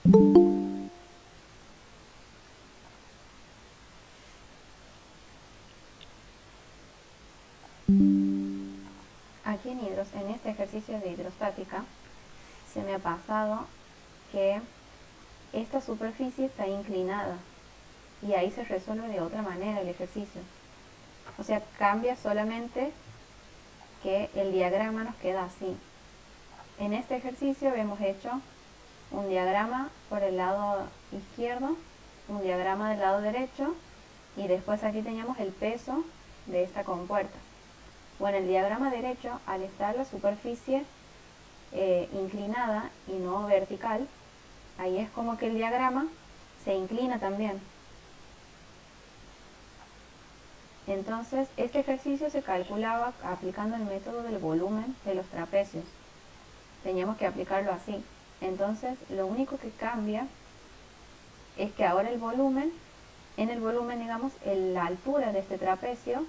Aquí en este ejercicio de hidrostática se me ha pasado que esta superficie está inclinada y ahí se resuelve de otra manera el ejercicio. O sea, cambia solamente que el diagrama nos queda así. En este ejercicio hemos hecho un diagrama por el lado izquierdo, un diagrama del lado derecho y después aquí teníamos el peso de esta compuerta. Bueno, el diagrama derecho, al estar la superficie inclinada y no vertical, ahí es como que el diagrama se inclina también. Entonces, este ejercicio se calculaba aplicando el método del volumen de los trapecios. Teníamos que aplicarlo así. Entonces, lo único que cambia es que ahora en el volumen, digamos, la altura de este trapecio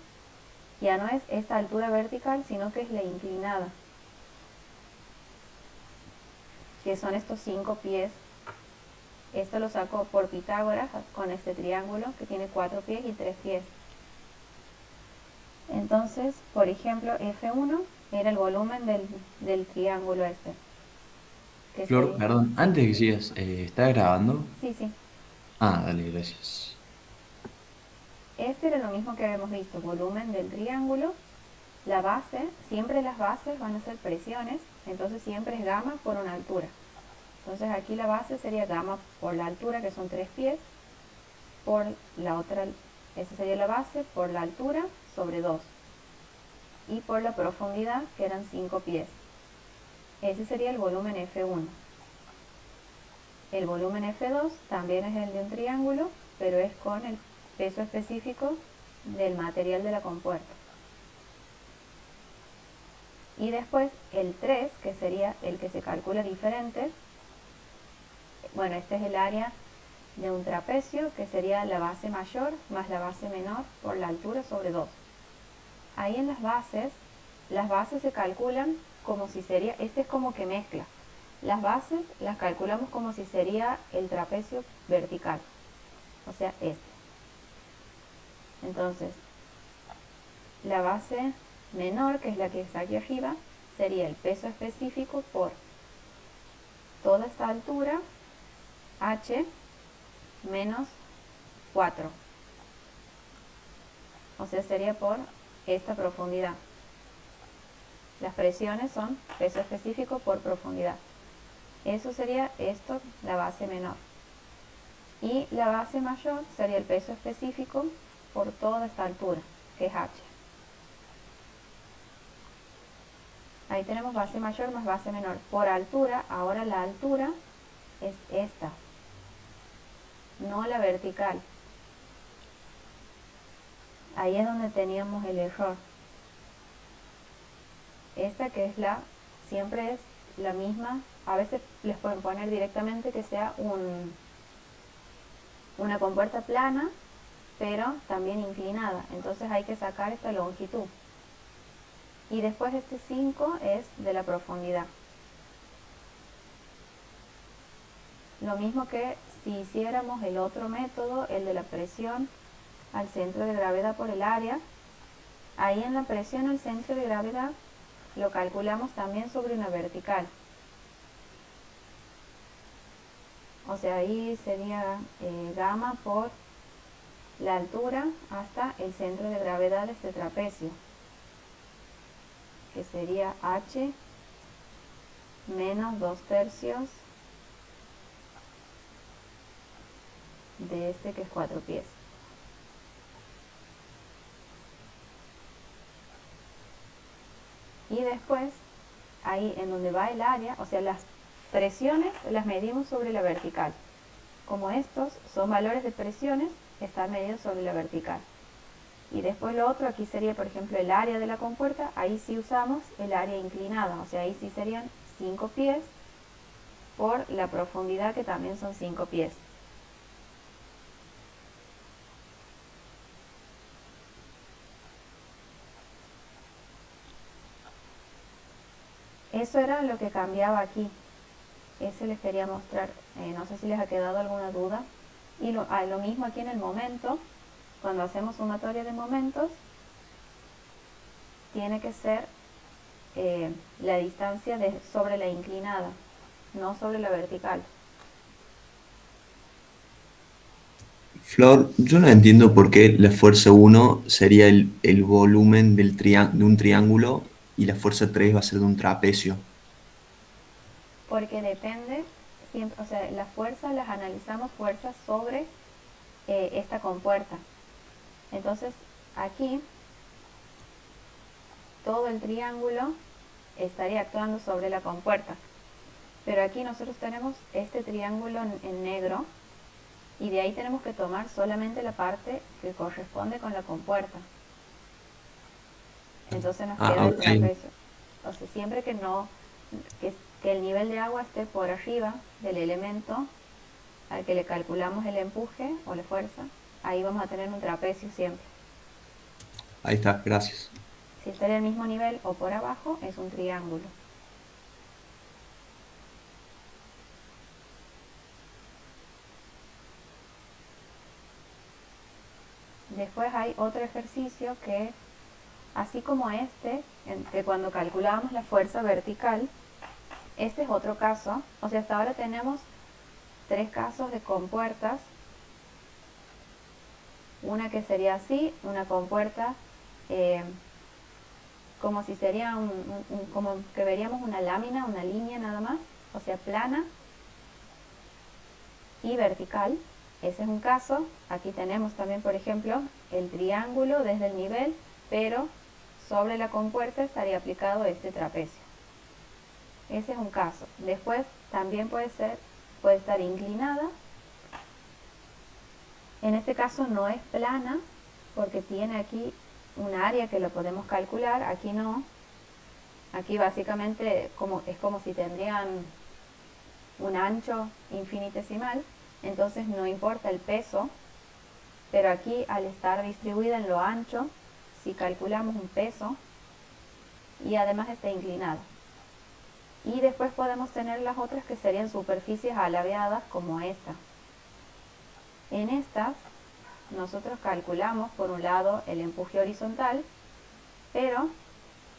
ya no es esta altura vertical, sino que es la inclinada, que son estos 5 pies. Esto lo saco por Pitágoras con este triángulo que tiene 4 pies y 3 pies. Entonces, por ejemplo, F1 era el volumen del triángulo este. Que Flor, sería, perdón, sí, antes que sigas, ¿estás grabando? sí, sí. Ah, dale, gracias. Este era lo mismo que habíamos visto, volumen del triángulo. La base, siempre las bases van a ser presiones, entonces siempre es gamma por una altura. Entonces aquí la base sería gamma por la altura, que son 3 pies, por la otra, esa sería la base, por la altura sobre 2 y por la profundidad, que eran 5 pies. Ese sería el volumen F1. El volumen F2 también es el de un triángulo, pero es con el peso específico del material de la compuerta. Y después el 3, que sería el que se calcula diferente. Bueno, este es el área de un trapecio, que sería la base mayor más la base menor por la altura sobre 2. Ahí en las bases se calculan como si sería, este es como que mezcla. Las bases las calculamos como si sería el trapecio vertical, o sea, este. Entonces, la base menor, que es la que está aquí arriba, sería el peso específico por toda esta altura, h, menos 4. O sea, sería por esta profundidad. Las presiones son peso específico por profundidad. Eso sería esto, la base menor. Y la base mayor sería el peso específico por toda esta altura, que es h. Ahí tenemos base mayor más base menor. Por altura, ahora la altura es esta, no la vertical. Ahí es donde teníamos el error. Esta que es siempre es la misma. A veces les pueden poner directamente que sea una compuerta plana, pero también inclinada. Entonces hay que sacar esta longitud. Y después este 5 es de la profundidad. Lo mismo que si hiciéramos el otro método, el de la presión al centro de gravedad por el área. Ahí en la presión al centro de gravedad lo calculamos también sobre una vertical. O sea, ahí sería gamma por la altura hasta el centro de gravedad de este trapecio, que sería h menos 2/3 de este, que es 4 pies. Y después, ahí en donde va el área, o sea, las presiones las medimos sobre la vertical. Como estos son valores de presiones, están medidos sobre la vertical. Y después lo otro, aquí sería por ejemplo el área de la compuerta, ahí sí usamos el área inclinada, o sea, ahí sí serían 5 pies por la profundidad, que también son 5 pies. Eso era lo que cambiaba aquí. Ese les quería mostrar. No sé si les ha quedado alguna duda. Y lo mismo aquí en el momento. Cuando hacemos sumatoria de momentos, tiene que ser la distancia sobre la inclinada, no sobre la vertical. Flor, yo no entiendo por qué la fuerza uno sería el volumen de un triángulo y la fuerza 3 va a ser de un trapecio. Porque depende, siempre, o sea, las fuerzas las analizamos fuerzas sobre esta compuerta. Entonces, aquí todo el triángulo estaría actuando sobre la compuerta. Pero aquí nosotros tenemos este triángulo en negro y de ahí tenemos que tomar solamente la parte que corresponde con la compuerta. Entonces nos Ah, queda el ok. trapecio. O sea, siempre que no, que, que el nivel de agua esté por arriba del elemento al que le calculamos el empuje o la fuerza, ahí vamos a tener un trapecio siempre. Ahí está, gracias. Si está en el mismo nivel o por abajo, es un triángulo. Después hay otro ejercicio que, así como este, que cuando calculábamos la fuerza vertical, este es otro caso. O sea, hasta ahora tenemos tres casos de compuertas. Una que sería así, una compuerta eh, como si sería como que veríamos una lámina, una línea nada más, o sea, plana y vertical. Ese es un caso. Aquí tenemos también, por ejemplo, el triángulo desde el nivel, pero sobre la compuerta estaría aplicado este trapecio. Ese es un caso. Después también puede estar inclinada. En este caso no es plana porque tiene aquí un área que lo podemos calcular. Aquí no. Aquí básicamente es como si tendrían un ancho infinitesimal, entonces no importa el peso, pero aquí al estar distribuida en lo ancho, si calculamos un peso y además está inclinado. Y después podemos tener las otras que serían superficies alabeadas como esta. En estas nosotros calculamos por un lado el empuje horizontal, pero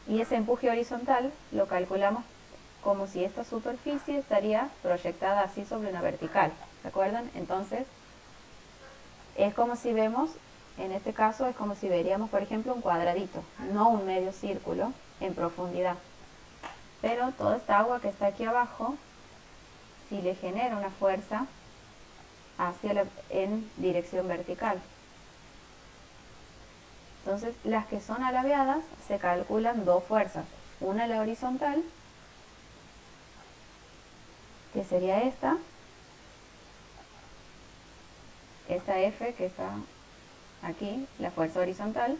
y ese empuje horizontal lo calculamos como si esta superficie estaría proyectada así sobre una vertical. ¿Se acuerdan? Entonces, es como si vemos, en este caso es como si veríamos, por ejemplo, un cuadradito, no un medio círculo en profundidad. Pero toda esta agua que está aquí abajo, si le genera una fuerza en dirección vertical. Entonces, las que son alabeadas se calculan dos fuerzas. Una la horizontal, que sería esta F que está aquí, la fuerza horizontal,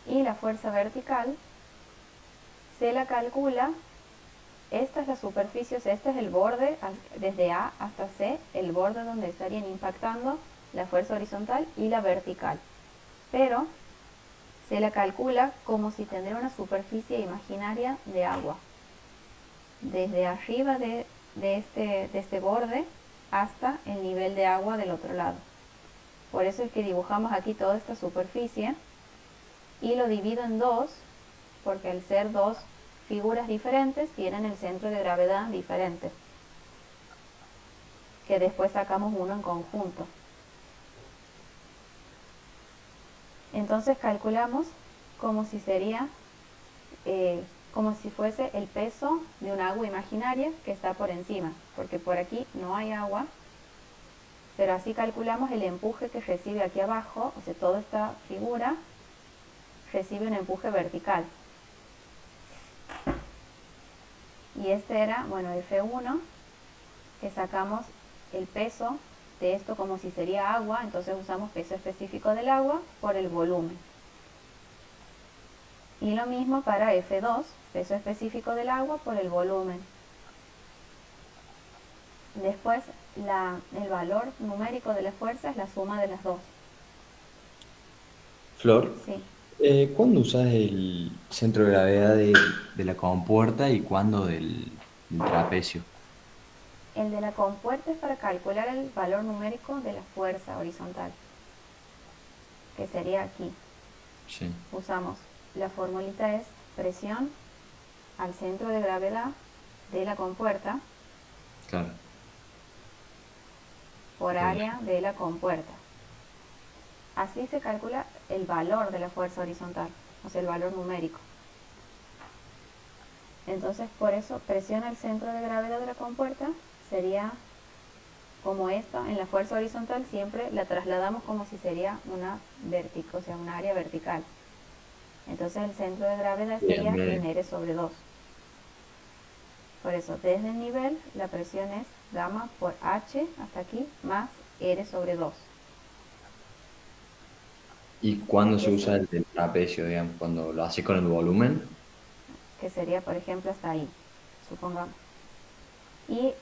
y la fuerza vertical se la calcula. Esta es la superficie, o sea, este es el borde, desde A hasta C, el borde donde estarían impactando la fuerza horizontal y la vertical. Pero se la calcula como si tendría una superficie imaginaria de agua. Desde arriba de este borde hasta el nivel de agua del otro lado. Por eso es que dibujamos aquí toda esta superficie y lo divido en dos, porque al ser dos figuras diferentes tienen el centro de gravedad diferente, que después sacamos uno en conjunto. Entonces calculamos como si sería, como si fuese el peso de un agua imaginaria que está por encima, porque por aquí no hay agua, pero así calculamos el empuje que recibe aquí abajo, o sea, toda esta figura recibe un empuje vertical. Y este era, bueno, F1, que sacamos el peso de esto como si sería agua, entonces usamos peso específico del agua por el volumen. Y lo mismo para F2, peso específico del agua por el volumen. Después, el valor numérico de la fuerza es la suma de las dos. Flor, Sí. ¿Cuándo usas el centro de gravedad de la compuerta y cuándo del trapecio? El de la compuerta es para calcular el valor numérico de la fuerza horizontal, que sería aquí. Sí, Usamos, la formulita es presión al centro de gravedad de la compuerta claro. por Por área de la compuerta. Así se calcula el valor de la fuerza horizontal, o sea, el valor numérico. Entonces, por eso, presión al centro de gravedad de la compuerta sería como esta, en la fuerza horizontal siempre la trasladamos como si sería una vertical, o sea, un área vertical. Entonces el centro de gravedad bien, sería medio. en R sobre 2. Por eso, desde el nivel, la presión es gamma por H hasta aquí más R sobre 2. ¿Y cuándo Aquí se está, usa el del trapecio, digamos? ¿Cuando lo hace con el volumen? que sería, por ejemplo, hasta ahí, supongamos. Y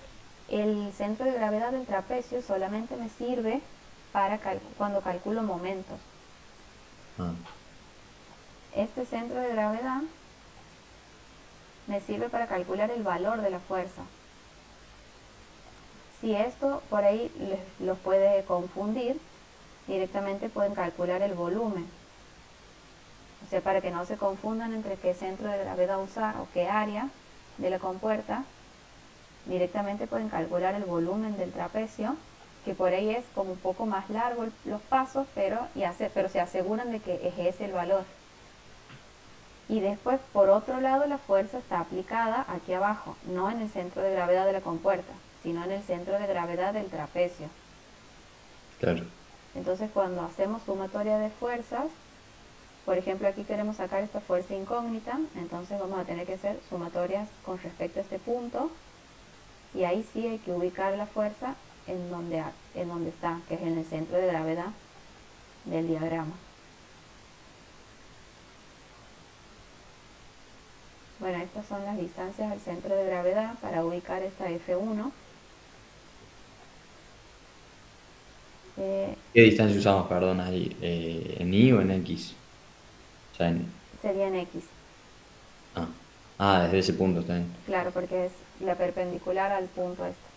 el centro de gravedad del trapecio solamente me sirve para cuando calculo momentos. Ah, Este centro de gravedad me sirve para calcular el valor de la fuerza. Si esto por ahí los puede confundir, directamente pueden calcular el volumen. O sea, para que no se confundan entre qué centro de gravedad usar o qué área de la compuerta, directamente pueden calcular el volumen del trapecio, que por ahí es como un poco más largo los pasos, pero se aseguran de que es ese el valor. Y después, por otro lado, la fuerza está aplicada aquí abajo, no en el centro de gravedad de la compuerta, sino en el centro de gravedad del trapecio. claro. Entonces, cuando hacemos sumatoria de fuerzas, por ejemplo, aquí queremos sacar esta fuerza incógnita, entonces vamos a tener que hacer sumatorias con respecto a este punto, y ahí sí hay que ubicar la fuerza en donde está, que es en el centro de gravedad del diagrama. Bueno, estas son las distancias al centro de gravedad para ubicar esta F1. Eh, ¿Qué distancia usamos, perdón, ahí? ¿En Y o en X? O sea, Sería en X, Ah, desde ese punto también. claro, porque es la perpendicular al punto este.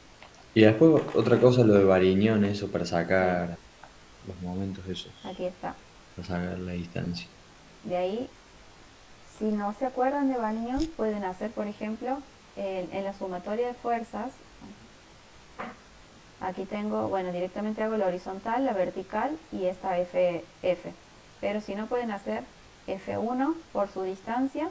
Y después otra cosa, lo de Variñón, eso para Sí, sacar los momentos esos, aquí está. para sacar la distancia. De ahí, si no se acuerdan de Baliñón, pueden hacer, por ejemplo, en la sumatoria de fuerzas. Aquí tengo, bueno, directamente hago la horizontal, la vertical y esta F. Pero si no, pueden hacer F1 por su distancia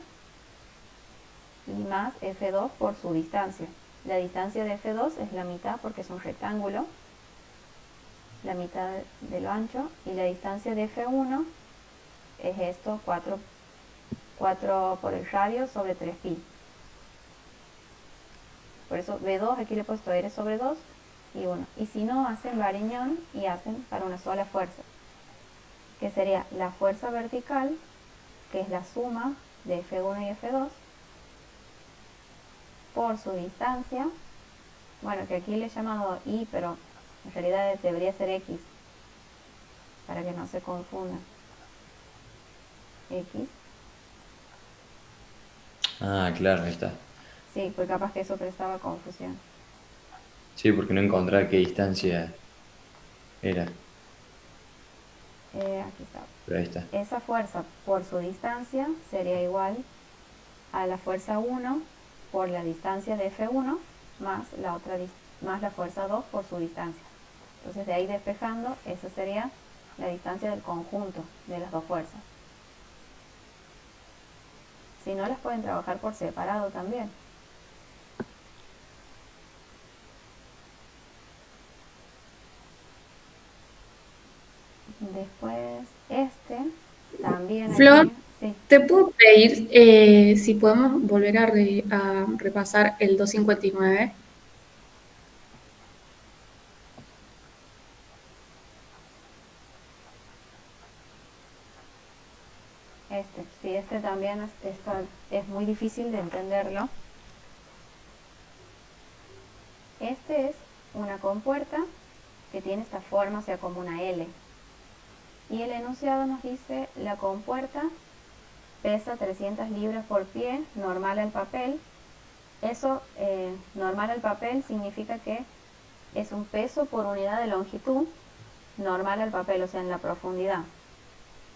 y más F2 por su distancia. La distancia de F2 es la mitad porque es un rectángulo, la mitad de lo ancho, y la distancia de F1 es esto, 4 por el radio sobre 3pi. Por eso B2 aquí le he puesto R sobre 2 y 1. Y si no, hacen variñón y hacen para una sola fuerza, que sería la fuerza vertical, que es la suma de F1 y F2, por su distancia, bueno, que aquí le he llamado Y, pero en realidad debería ser X, para que no se confundan. X, Ah, claro, ahí está. sí, pues capaz que eso prestaba confusión. Sí, porque no encontraba qué distancia era, Aquí está. pero ahí está. Esa fuerza por su distancia sería igual a la fuerza 1 por la distancia de F1 más más la fuerza 2 por su distancia. Entonces de ahí despejando, esa sería la distancia del conjunto de las dos fuerzas. Si no, las pueden trabajar por separado también. Después también Flor, aquí, sí, ¿te puedo pedir si podemos volver a repasar el 259? sí, también es muy difícil de entenderlo. Este es una compuerta que tiene esta forma, o sea, como una L. Y el enunciado nos dice, la compuerta pesa 300 libras por pie, normal al papel. Eso, normal al papel, significa que es un peso por unidad de longitud, normal al papel, o sea, en la profundidad.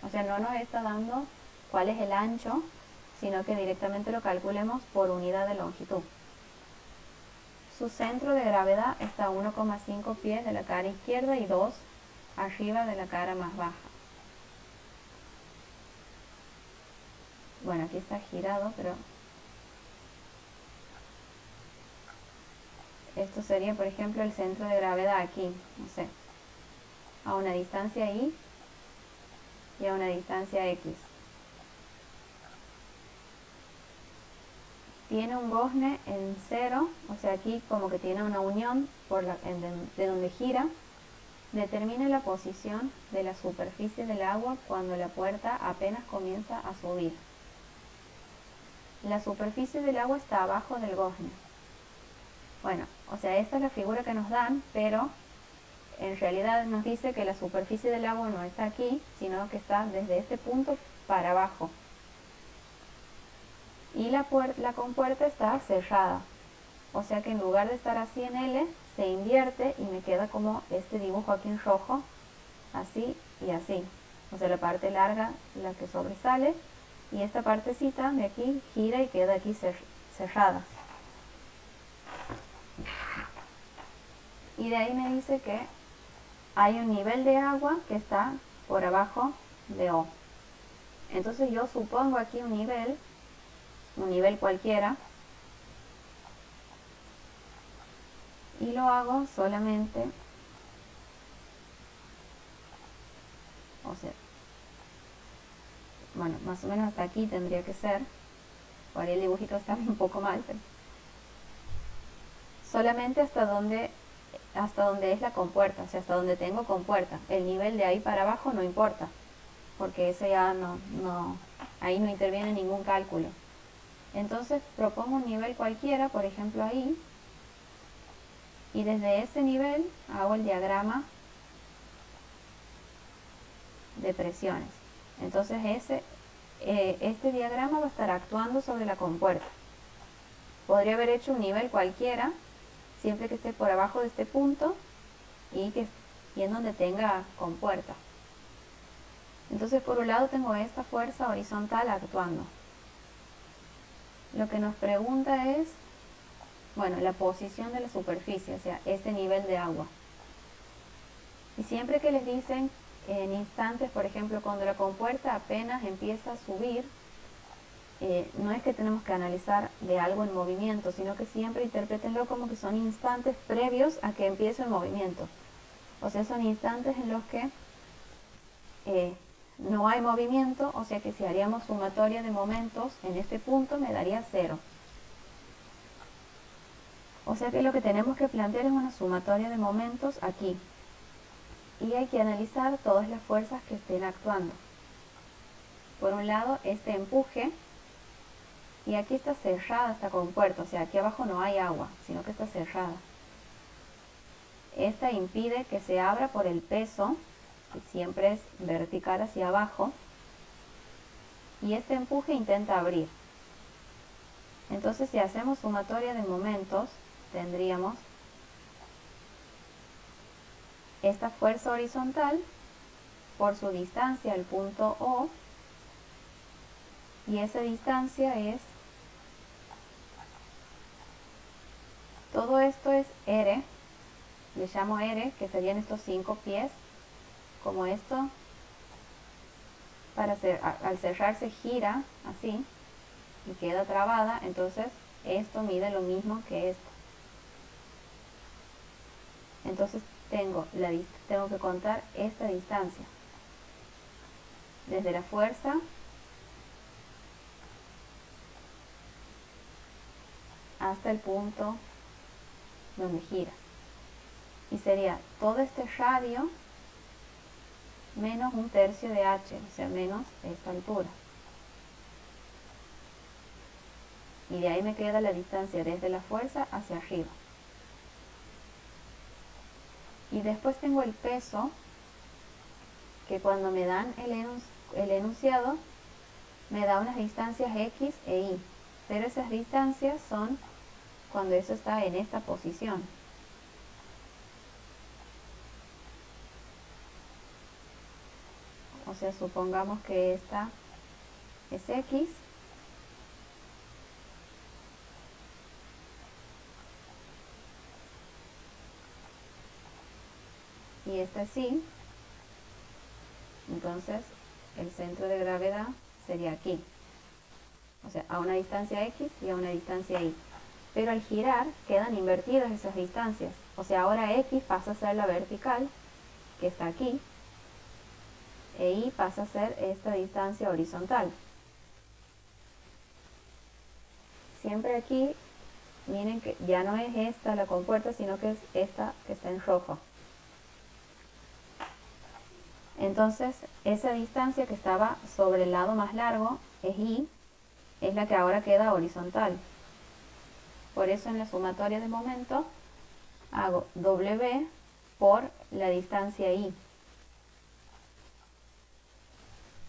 O sea, no nos está dando cuál es el ancho, sino que directamente lo calculemos por unidad de longitud. Su centro de gravedad está a 1,5 pies de la cara izquierda y 2 arriba de la cara más baja. Bueno, aquí está girado, pero esto sería, por ejemplo, el centro de gravedad aquí, no sé, a una distancia y a una distancia x. Tiene un gozne en 0, o sea, aquí como que tiene una unión de donde gira. Determine la posición de la superficie del agua cuando la puerta apenas comienza a subir. La superficie del agua está abajo del gozne. Bueno, o sea, esta es la figura que nos dan, pero en realidad nos dice que la superficie del agua no está aquí, sino que está desde este punto para abajo. Y la compuerta está cerrada. O sea que en lugar de estar así en L, se invierte y me queda como este dibujo aquí en rojo, así y así. O sea, la parte larga, la que sobresale, y esta partecita de aquí gira y queda aquí cerrada. Y de ahí me dice que hay un nivel de agua que está por abajo de O. Entonces yo supongo aquí un nivel cualquiera, y lo hago solamente, o sea, bueno, más o menos hasta aquí tendría que ser, por ahí el dibujito está un poco mal, pero solamente hasta donde es la compuerta, o sea, hasta donde tengo compuerta. El nivel de ahí para abajo no importa, porque ese ya ahí no interviene ningún cálculo. Entonces propongo un nivel cualquiera, por ejemplo ahí, y desde ese nivel hago el diagrama de presiones. Entonces este diagrama va a estar actuando sobre la compuerta. Podría haber hecho un nivel cualquiera, siempre que esté por abajo de este punto y en donde tenga compuerta. Entonces por un lado tengo esta fuerza horizontal actuando. Lo que nos pregunta es, bueno, la posición de la superficie, o sea, este nivel de agua. Y siempre que les dicen en instantes, por ejemplo, cuando la compuerta apenas empieza a subir, no es que tenemos que analizar de algo en movimiento, sino que siempre interpretenlo como que son instantes previos a que empiece el movimiento. O sea, son instantes en los que no hay movimiento, o sea que si haríamos sumatoria de momentos en este punto me daría 0. O sea que lo que tenemos que plantear es una sumatoria de momentos aquí. Y hay que analizar todas las fuerzas que estén actuando. Por un lado, este empuje, y aquí está cerrada esta compuerta, o sea, aquí abajo no hay agua, sino que está cerrada. Esta impide que se abra por el peso, que siempre es vertical hacia abajo, y este empuje intenta abrir. Entonces, si hacemos sumatoria de momentos, tendríamos esta fuerza horizontal por su distancia al punto O, y esa distancia es, todo esto es R, le llamo R, que serían estos 5 pies, como esto, al cerrarse gira así y queda trabada, entonces esto mide lo mismo que esto. Entonces tengo que contar esta distancia desde la fuerza hasta el punto donde gira, y sería todo este radio menos 1/3 de h, o sea, menos esta altura, y de ahí me queda la distancia desde la fuerza hacia arriba. Y después tengo el peso, que cuando me dan el enunciado, me da unas distancias X e Y, pero esas distancias son cuando eso está en esta posición. O sea, supongamos que esta es X y esta es Y, entonces el centro de gravedad sería aquí, o sea, a una distancia X y a una distancia Y. Pero al girar quedan invertidas esas distancias, o sea, ahora X pasa a ser la vertical, que está aquí, e Y pasa a ser esta distancia horizontal. Siempre aquí, miren que ya no es esta la compuerta, sino que es esta que está en rojo. Entonces, esa distancia que estaba sobre el lado más largo es Y, es la que ahora queda horizontal. Por eso en la sumatoria de momento hago W por la distancia Y.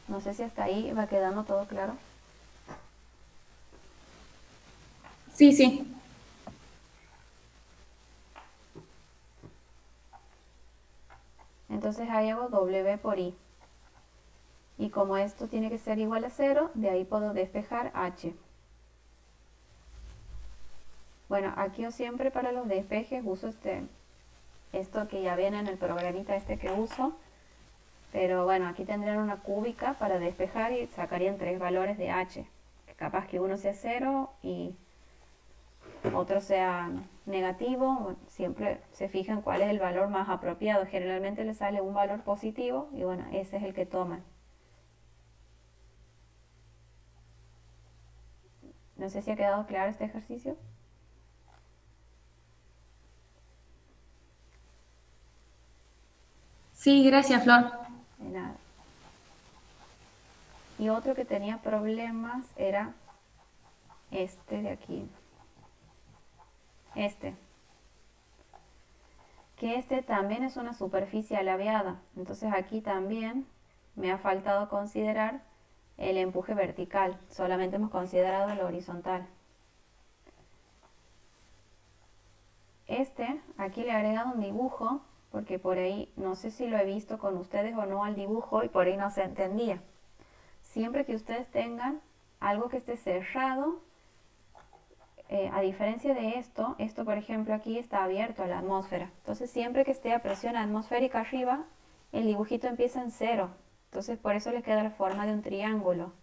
No sé si hasta ahí va quedando todo claro. Sí, sí. Entonces ahí hago W por Y. Y como esto tiene que ser igual a 0, de ahí puedo despejar H. Bueno, aquí yo siempre para los despejes uso esto que ya viene en el programita este que uso. Pero bueno, aquí tendrían una cúbica para despejar y sacarían 3 valores de H. Capaz que uno sea 0 y otro sea negativo. Siempre se fijan cuál es el valor más apropiado. Generalmente les sale un valor positivo y bueno, ese es el que toman. No sé si ha quedado claro este ejercicio. Sí, gracias, Flor. De nada. Y otro que tenía problemas era este de aquí. Que este también es una superficie alabeada. Entonces aquí también me ha faltado considerar el empuje vertical. Solamente hemos considerado el horizontal. Aquí le he agregado un dibujo, porque por ahí no sé si lo he visto con ustedes o no al dibujo y por ahí no se entendía. Siempre que ustedes tengan algo que esté cerrado, a diferencia de esto por ejemplo aquí está abierto a la atmósfera. Entonces siempre que esté a presión atmosférica arriba, el dibujito empieza en 0. Entonces por eso les queda la forma de un triángulo.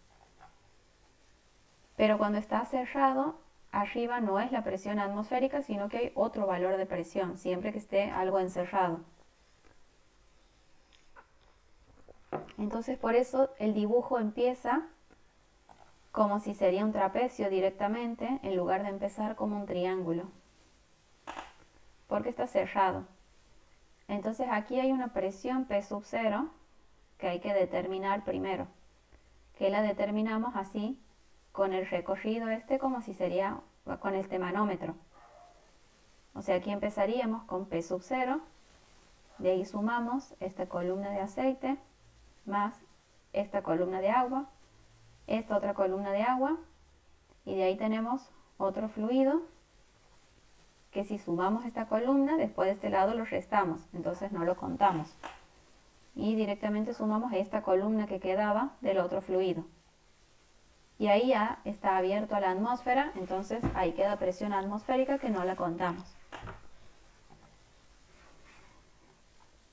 Pero cuando está cerrado, arriba no es la presión atmosférica, sino que hay otro valor de presión, siempre que esté algo encerrado. Entonces por eso el dibujo empieza como si sería un trapecio directamente, en lugar de empezar como un triángulo, porque está cerrado. Entonces aquí hay una presión P sub 0 que hay que determinar primero, que la determinamos así, con el recorrido como si sería con el manómetro. O sea, aquí empezaríamos con P sub 0, de ahí sumamos esta columna de aceite, más esta columna de agua, esta otra columna de agua, y de ahí tenemos otro fluido, que si sumamos esta columna, después de este lado lo restamos, entonces no lo contamos. Y directamente sumamos esta columna que quedaba del otro fluido. Y ahí ya está abierto a la atmósfera, entonces ahí queda presión atmosférica que no la contamos.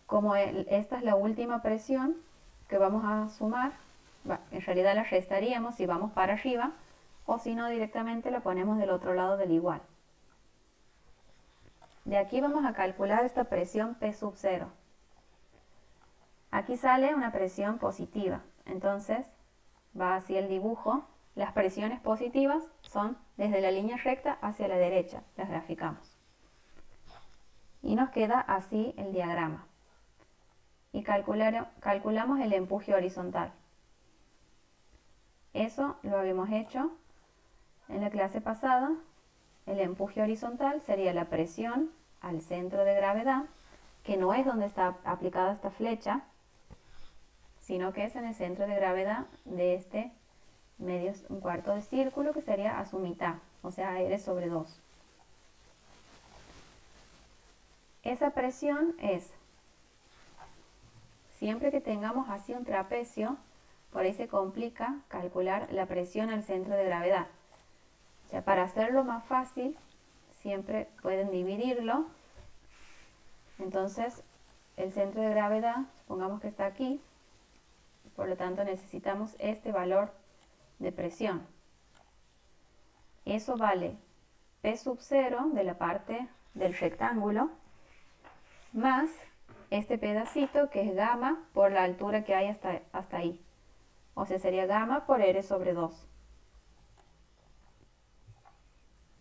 Como esta es la última presión que vamos a sumar, en realidad la restaríamos si vamos para arriba, o si no directamente la ponemos del otro lado del igual. De aquí vamos a calcular esta presión P sub 0. Aquí sale una presión positiva, entonces va así el dibujo. Las presiones positivas son desde la línea recta hacia la derecha, las graficamos. Y nos queda así el diagrama. Y calculamos el empuje horizontal. Eso lo habíamos hecho en la clase pasada. El empuje horizontal sería la presión al centro de gravedad, que no es donde está aplicada esta flecha, sino que es en el centro de gravedad de este medio, un cuarto de círculo, que sería a su mitad, o sea, R sobre 2. Esa presión es, siempre que tengamos así un trapecio, por ahí se complica calcular la presión al centro de gravedad. O sea, para hacerlo más fácil, siempre pueden dividirlo. Entonces, el centro de gravedad, supongamos que está aquí, por lo tanto necesitamos este valor de presión. Eso vale P sub 0 de la parte del rectángulo más este pedacito que es gamma por la altura que hay hasta ahí. O sea, sería gamma por R sobre 2.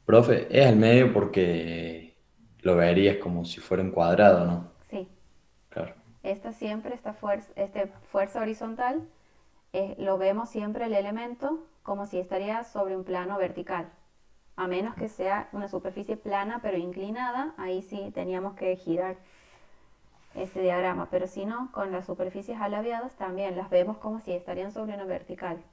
Profe, es al medio porque lo verías como si fuera un cuadrado, ¿no? Sí, Claro. esta fuerza horizontal, lo vemos siempre el elemento como si estaría sobre un plano vertical. A menos que sea una superficie plana pero inclinada, ahí sí teníamos que girar este diagrama, pero si no, con las superficies alabeadas también las vemos como si estarían sobre una vertical.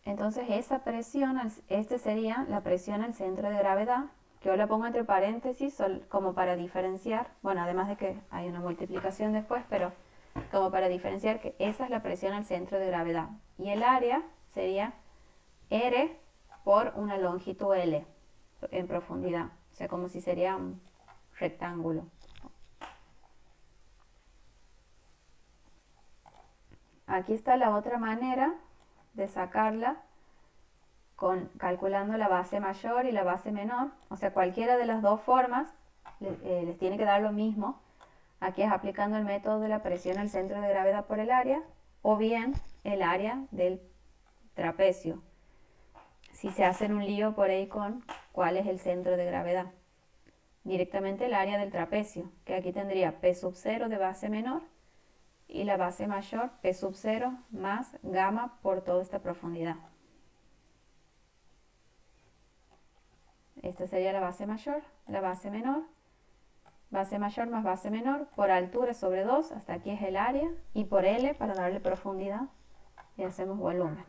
Entonces esa presión, este sería la presión al centro de gravedad, que yo la pongo entre paréntesis como para diferenciar, bueno, además de que hay una multiplicación después, pero como para diferenciar que esa es la presión al centro de gravedad. Y el área sería R por una longitud L en profundidad, o sea, como si sería un rectángulo. Aquí está la otra manera de sacarla calculando la base mayor y la base menor, o sea, cualquiera de las dos formas les tiene que dar lo mismo. Aquí es aplicando el método de la presión al centro de gravedad por el área, o bien el área del trapecio, si se hacen un lío por ahí con cuál es el centro de gravedad. Directamente el área del trapecio, que aquí tendría P sub 0 de base menor y la base mayor P sub 0 más gamma por toda esta profundidad. Esta sería la base mayor, la base menor, base mayor más base menor, por altura sobre 2, hasta aquí es el área, y por L para darle profundidad, y hacemos volumen.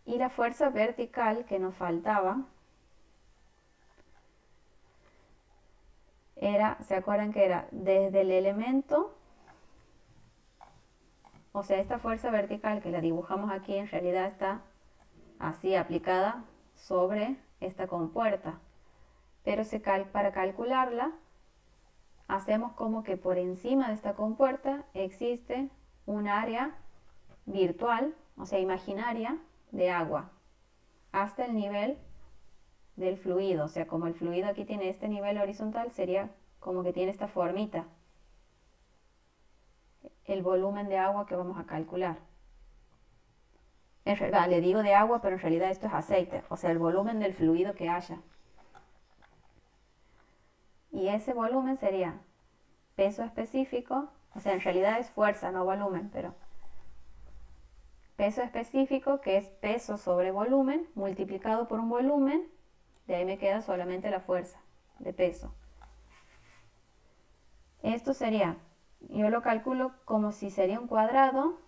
Y la fuerza vertical que nos faltaba era, ¿se acuerdan que era desde el elemento? O sea, esta fuerza vertical que la dibujamos aquí en realidad está así aplicada sobre esta compuerta. Pero para calcularla, hacemos como que por encima de esta compuerta existe un área virtual, o sea, imaginaria, de agua, hasta el nivel del fluido. O sea, como el fluido aquí tiene este nivel horizontal, sería como que tiene esta formita, el volumen de agua que vamos a calcular. En realidad, le digo de agua, pero en realidad esto es aceite, o sea, el volumen del fluido que haya. Y ese volumen sería peso específico, o sea, en realidad es fuerza, no volumen, pero peso específico, que es peso sobre volumen, multiplicado por un volumen, de ahí me queda solamente la fuerza de peso. Esto sería, yo lo calculo como si sería un cuadrado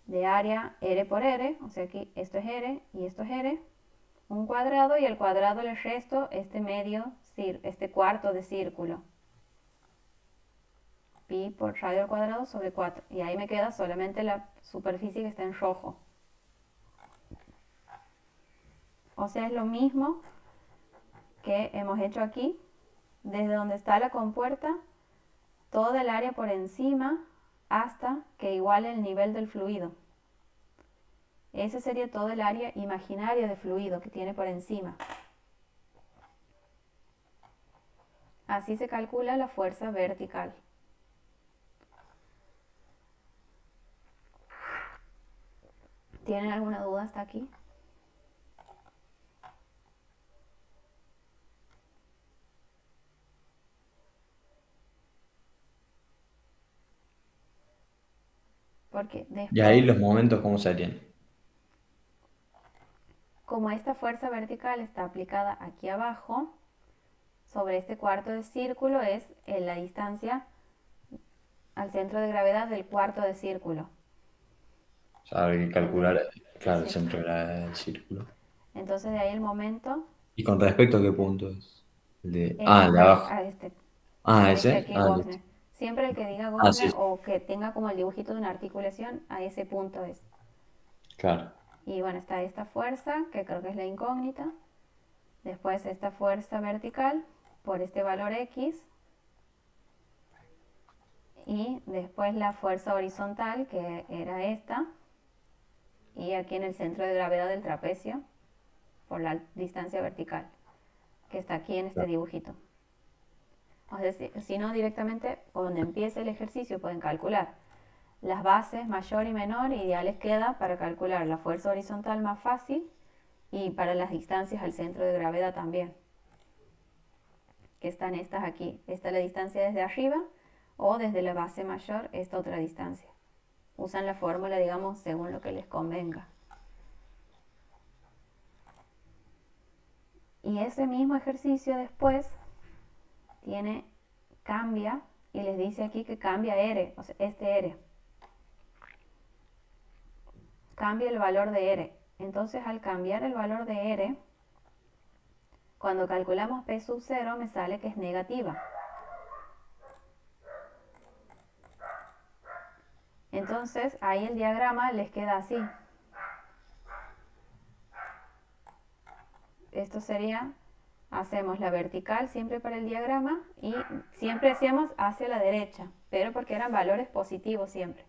de área R por R, o sea aquí esto es R y esto es R, un cuadrado, y al cuadrado le resto este cuarto de círculo. Pi por radio al cuadrado sobre 4. Y ahí me queda solamente la superficie que está en rojo. O sea, es lo mismo que hemos hecho aquí. Desde donde está la compuerta, toda el área por encima hasta que iguale el nivel del fluido. Ese sería todo el área imaginaria de fluido que tiene por encima. Así se calcula la fuerza vertical. ¿Tienen alguna duda hasta aquí? Porque Y ahí después, los momentos, ¿cómo serían? como esta fuerza vertical está aplicada aquí abajo, sobre este cuarto de círculo es la distancia al centro de gravedad del cuarto de círculo. O sea, hay que calcular, ¿Entendés? claro, el Sí. centro de gravedad del círculo. Entonces de ahí el momento ¿Y con respecto a qué punto es? El de, es el de abajo. a este. Ah, Este ese. aquí, Ah, listo. Gosner. Siempre el que diga Ah, sí, Gosner o que tenga como el dibujito de una articulación, a ese punto es. claro. Y bueno, está esta fuerza, que creo que es la incógnita. Después esta fuerza vertical por este valor X. Y después la fuerza horizontal, que era esta. Y aquí en el centro de gravedad del trapecio, por la distancia vertical, que está aquí en este dibujito. O sea, si no, directamente cuando empiece el ejercicio pueden calcular las bases mayor y menor y ya les queda para calcular la fuerza horizontal más fácil y para las distancias al centro de gravedad también, que están estas aquí. Esta es la distancia desde arriba o desde la base mayor, esta otra distancia. Usan la fórmula, digamos, según lo que les convenga. Y ese mismo ejercicio después cambia y les dice aquí que cambia R, o sea, este R. Cambia el valor de R. Entonces al cambiar el valor de R, cuando calculamos P sub 0 me sale que es negativa. Entonces ahí el diagrama les queda así. Esto sería, hacemos la vertical siempre para el diagrama y siempre hacíamos hacia la derecha, pero porque eran valores positivos siempre.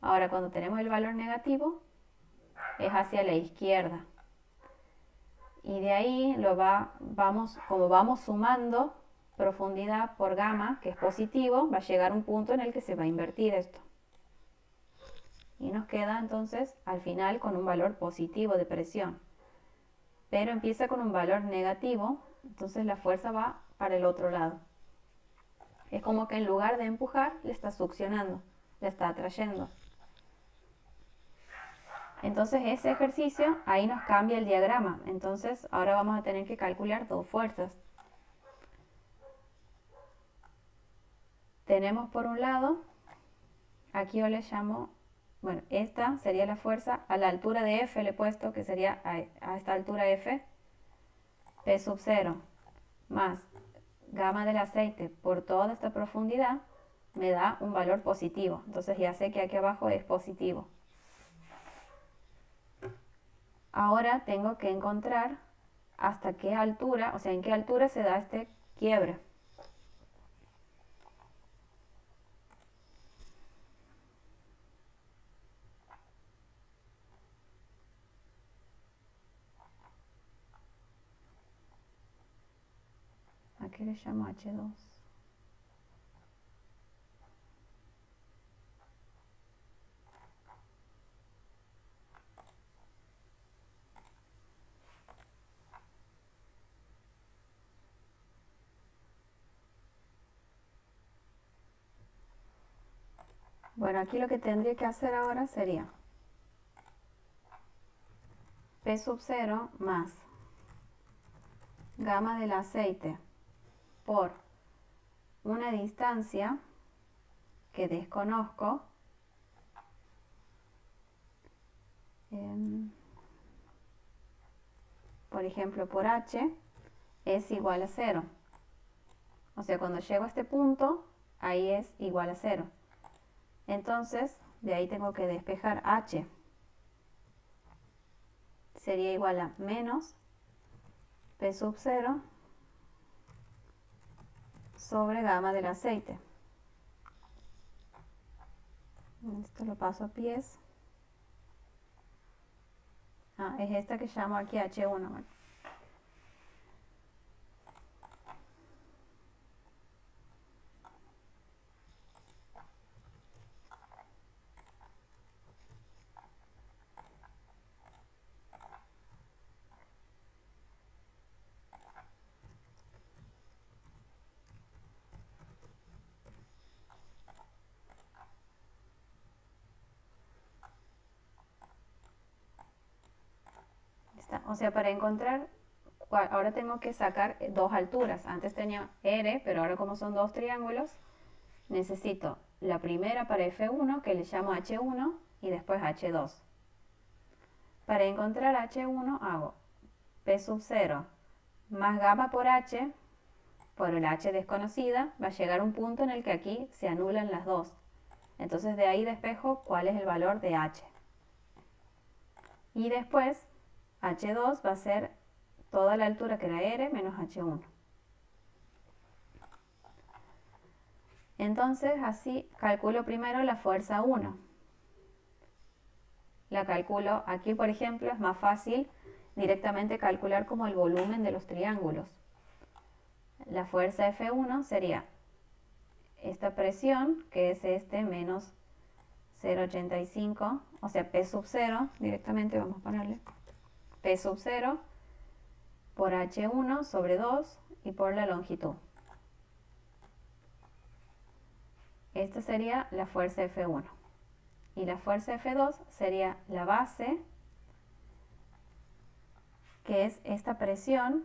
Ahora cuando tenemos el valor negativo es hacia la izquierda. Y de ahí como vamos sumando profundidad por gamma, que es positivo, va a llegar un punto en el que se va a invertir esto. Y nos queda entonces al final con un valor positivo de presión. Pero empieza con un valor negativo, entonces la fuerza va para el otro lado. Es como que en lugar de empujar, le está succionando, le está atrayendo. Entonces ese ejercicio, ahí nos cambia el diagrama. Entonces ahora vamos a tener que calcular dos fuerzas. Tenemos por un lado, aquí yo le llamo, bueno, esta sería la fuerza a la altura de F, le he puesto que sería a esta altura F, P sub 0, más gamma del aceite por toda esta profundidad, me da un valor positivo. Entonces ya sé que aquí abajo es positivo. Ahora tengo que encontrar hasta qué altura, o sea, en qué altura se da este quiebre. Aquí le llamo H2. Bueno, aquí lo que tendría que hacer ahora sería P sub 0 más gamma del aceite por una distancia que desconozco, por ejemplo por H, es igual a 0. O sea, cuando llego a este punto, ahí es igual a 0. Entonces, de ahí tengo que despejar H. Sería igual a menos P sub 0 sobre gamma del aceite. Esto lo paso a pies. Es esta que llamo aquí H1. Bueno. O sea, para encontrar ahora tengo que sacar dos alturas. Antes tenía R, pero ahora como son dos triángulos, necesito la primera para F1, que le llamo H1, y después H2. Para encontrar H1 hago P sub 0 más gamma por H, por el H desconocida, va a llegar un punto en el que aquí se anulan las dos. Entonces de ahí despejo cuál es el valor de H. Y después H2 va a ser toda la altura que era R menos H1. Entonces así calculo primero la fuerza 1. La calculo, aquí por ejemplo es más fácil directamente calcular como el volumen de los triángulos. La fuerza F1 sería esta presión, que es este menos 0,85, o sea P sub 0, directamente vamos a ponerle P sub 0 por H1 sobre 2 y por la longitud. Esta sería la fuerza F1. Y la fuerza F2 sería la base, que es esta presión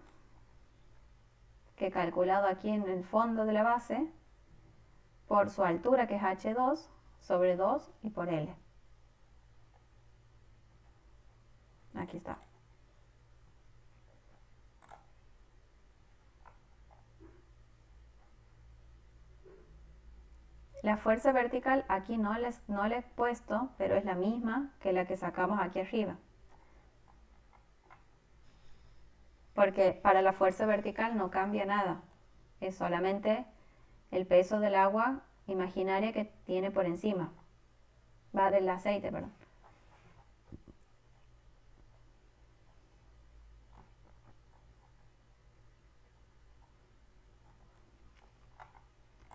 que he calculado aquí en el fondo de la base, por su altura, que es H2, sobre 2 y por L. Aquí está. La fuerza vertical aquí no la he puesto, pero es la misma que la que sacamos aquí arriba. Porque para la fuerza vertical no cambia nada. Es solamente el peso del agua imaginaria que tiene por encima. Va del aceite, perdón.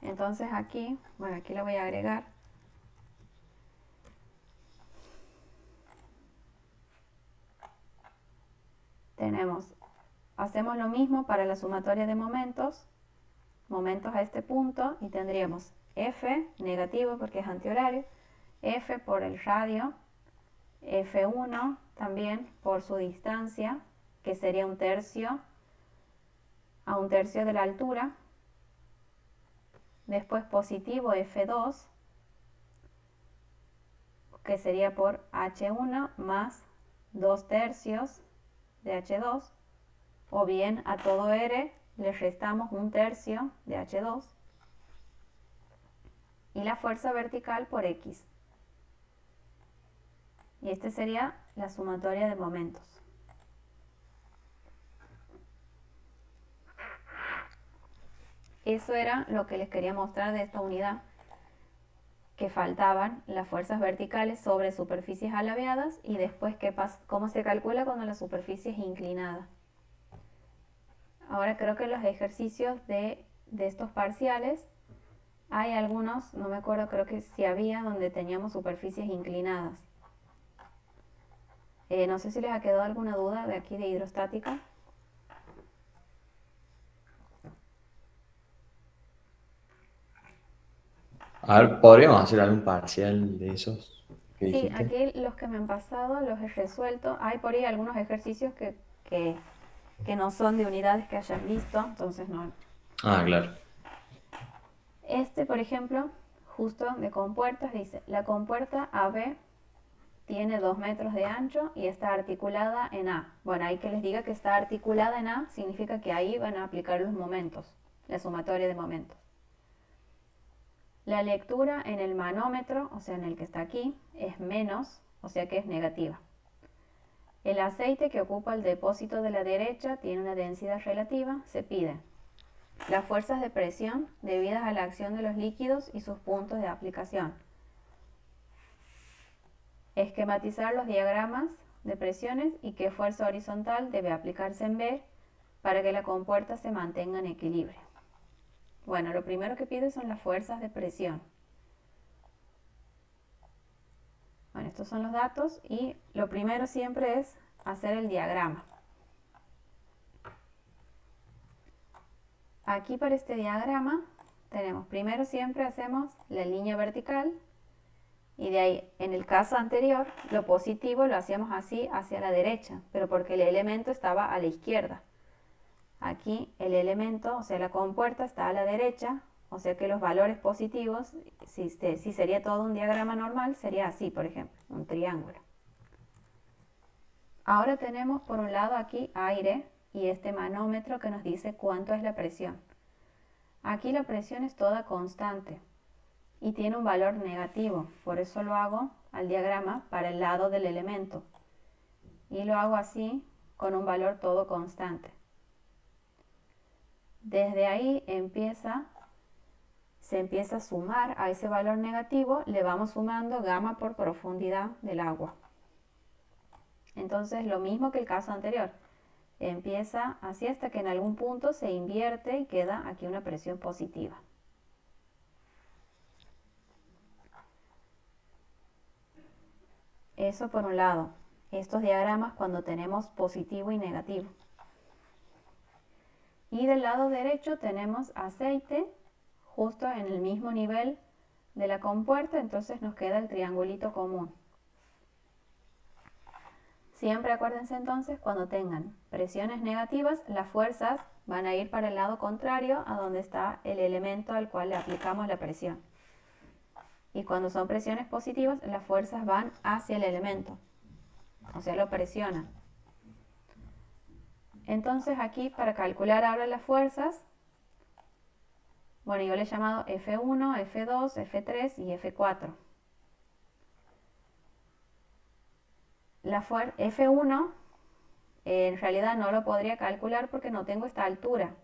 Entonces aquí, bueno, aquí lo voy a agregar. Hacemos lo mismo para la sumatoria de momentos a este punto, y tendríamos F negativo porque es antihorario, F por el radio, F1 también por su distancia, que sería un tercio a un tercio de la altura. Después positivo F2, que sería por H1 más 2 tercios de H2, o bien a todo R le restamos un tercio de H2, y la fuerza vertical por X. Y esta sería la sumatoria de momentos. Eso era lo que les quería mostrar de esta unidad, que faltaban las fuerzas verticales sobre superficies alabeadas y después cómo se calcula cuando la superficie es inclinada. Ahora creo que los ejercicios de estos parciales, hay algunos, no me acuerdo, creo que sí había, donde teníamos superficies inclinadas. No sé si les ha quedado alguna duda de aquí de hidrostática. A ver, ¿podríamos hacer algún parcial de esos que Sí, dijiste? aquí los que me han pasado los he resuelto. Hay por ahí algunos ejercicios que no son de unidades que hayan visto, entonces no. Ah, claro. Este, por ejemplo, justo de compuertas, dice, la compuerta AB tiene 2 metros de ancho y está articulada en A. Bueno, ahí que les diga que está articulada en A, significa que ahí van a aplicar los momentos, la sumatoria de momentos. La lectura en el manómetro, o sea, en el que está aquí, es menos, o sea que es negativa. El aceite que ocupa el depósito de la derecha tiene una densidad relativa, se pide. Las fuerzas de presión debidas a la acción de los líquidos y sus puntos de aplicación. Esquematizar los diagramas de presiones y qué fuerza horizontal debe aplicarse en B para que la compuerta se mantenga en equilibrio. Bueno, lo primero que pide son las fuerzas de presión. Bueno, estos son los datos y lo primero siempre es hacer el diagrama. Aquí para este diagrama tenemos, primero siempre hacemos la línea vertical y de ahí, en el caso anterior, lo positivo lo hacíamos así hacia la derecha, pero porque el elemento estaba a la izquierda. aquí el elemento, o sea, la compuerta está a la derecha, o sea que los valores positivos, si sería todo un diagrama normal, sería así, por ejemplo, un triángulo. Ahora tenemos por un lado aquí aire y este manómetro que nos dice cuánto es la presión. Aquí la presión es toda constante y tiene un valor negativo, por eso lo hago al diagrama para el lado del elemento. Y lo hago así con un valor todo constante. Desde ahí se empieza a sumar a ese valor negativo, le vamos sumando gamma por profundidad del agua. Entonces lo mismo que el caso anterior, empieza así hasta que en algún punto se invierte y queda aquí una presión positiva. Eso por un lado, estos diagramas cuando tenemos positivo y negativo. Y del lado derecho tenemos aceite justo en el mismo nivel de la compuerta, entonces nos queda el triangulito común. Siempre acuérdense entonces, cuando tengan presiones negativas, las fuerzas van a ir para el lado contrario a donde está el elemento al cual le aplicamos la presión. Y cuando son presiones positivas, las fuerzas van hacia el elemento, o sea, lo presionan. Entonces aquí, para calcular ahora las fuerzas, bueno, yo le he llamado F1, F2, F3 y F4. La F1 en realidad no lo podría calcular porque no tengo esta altura.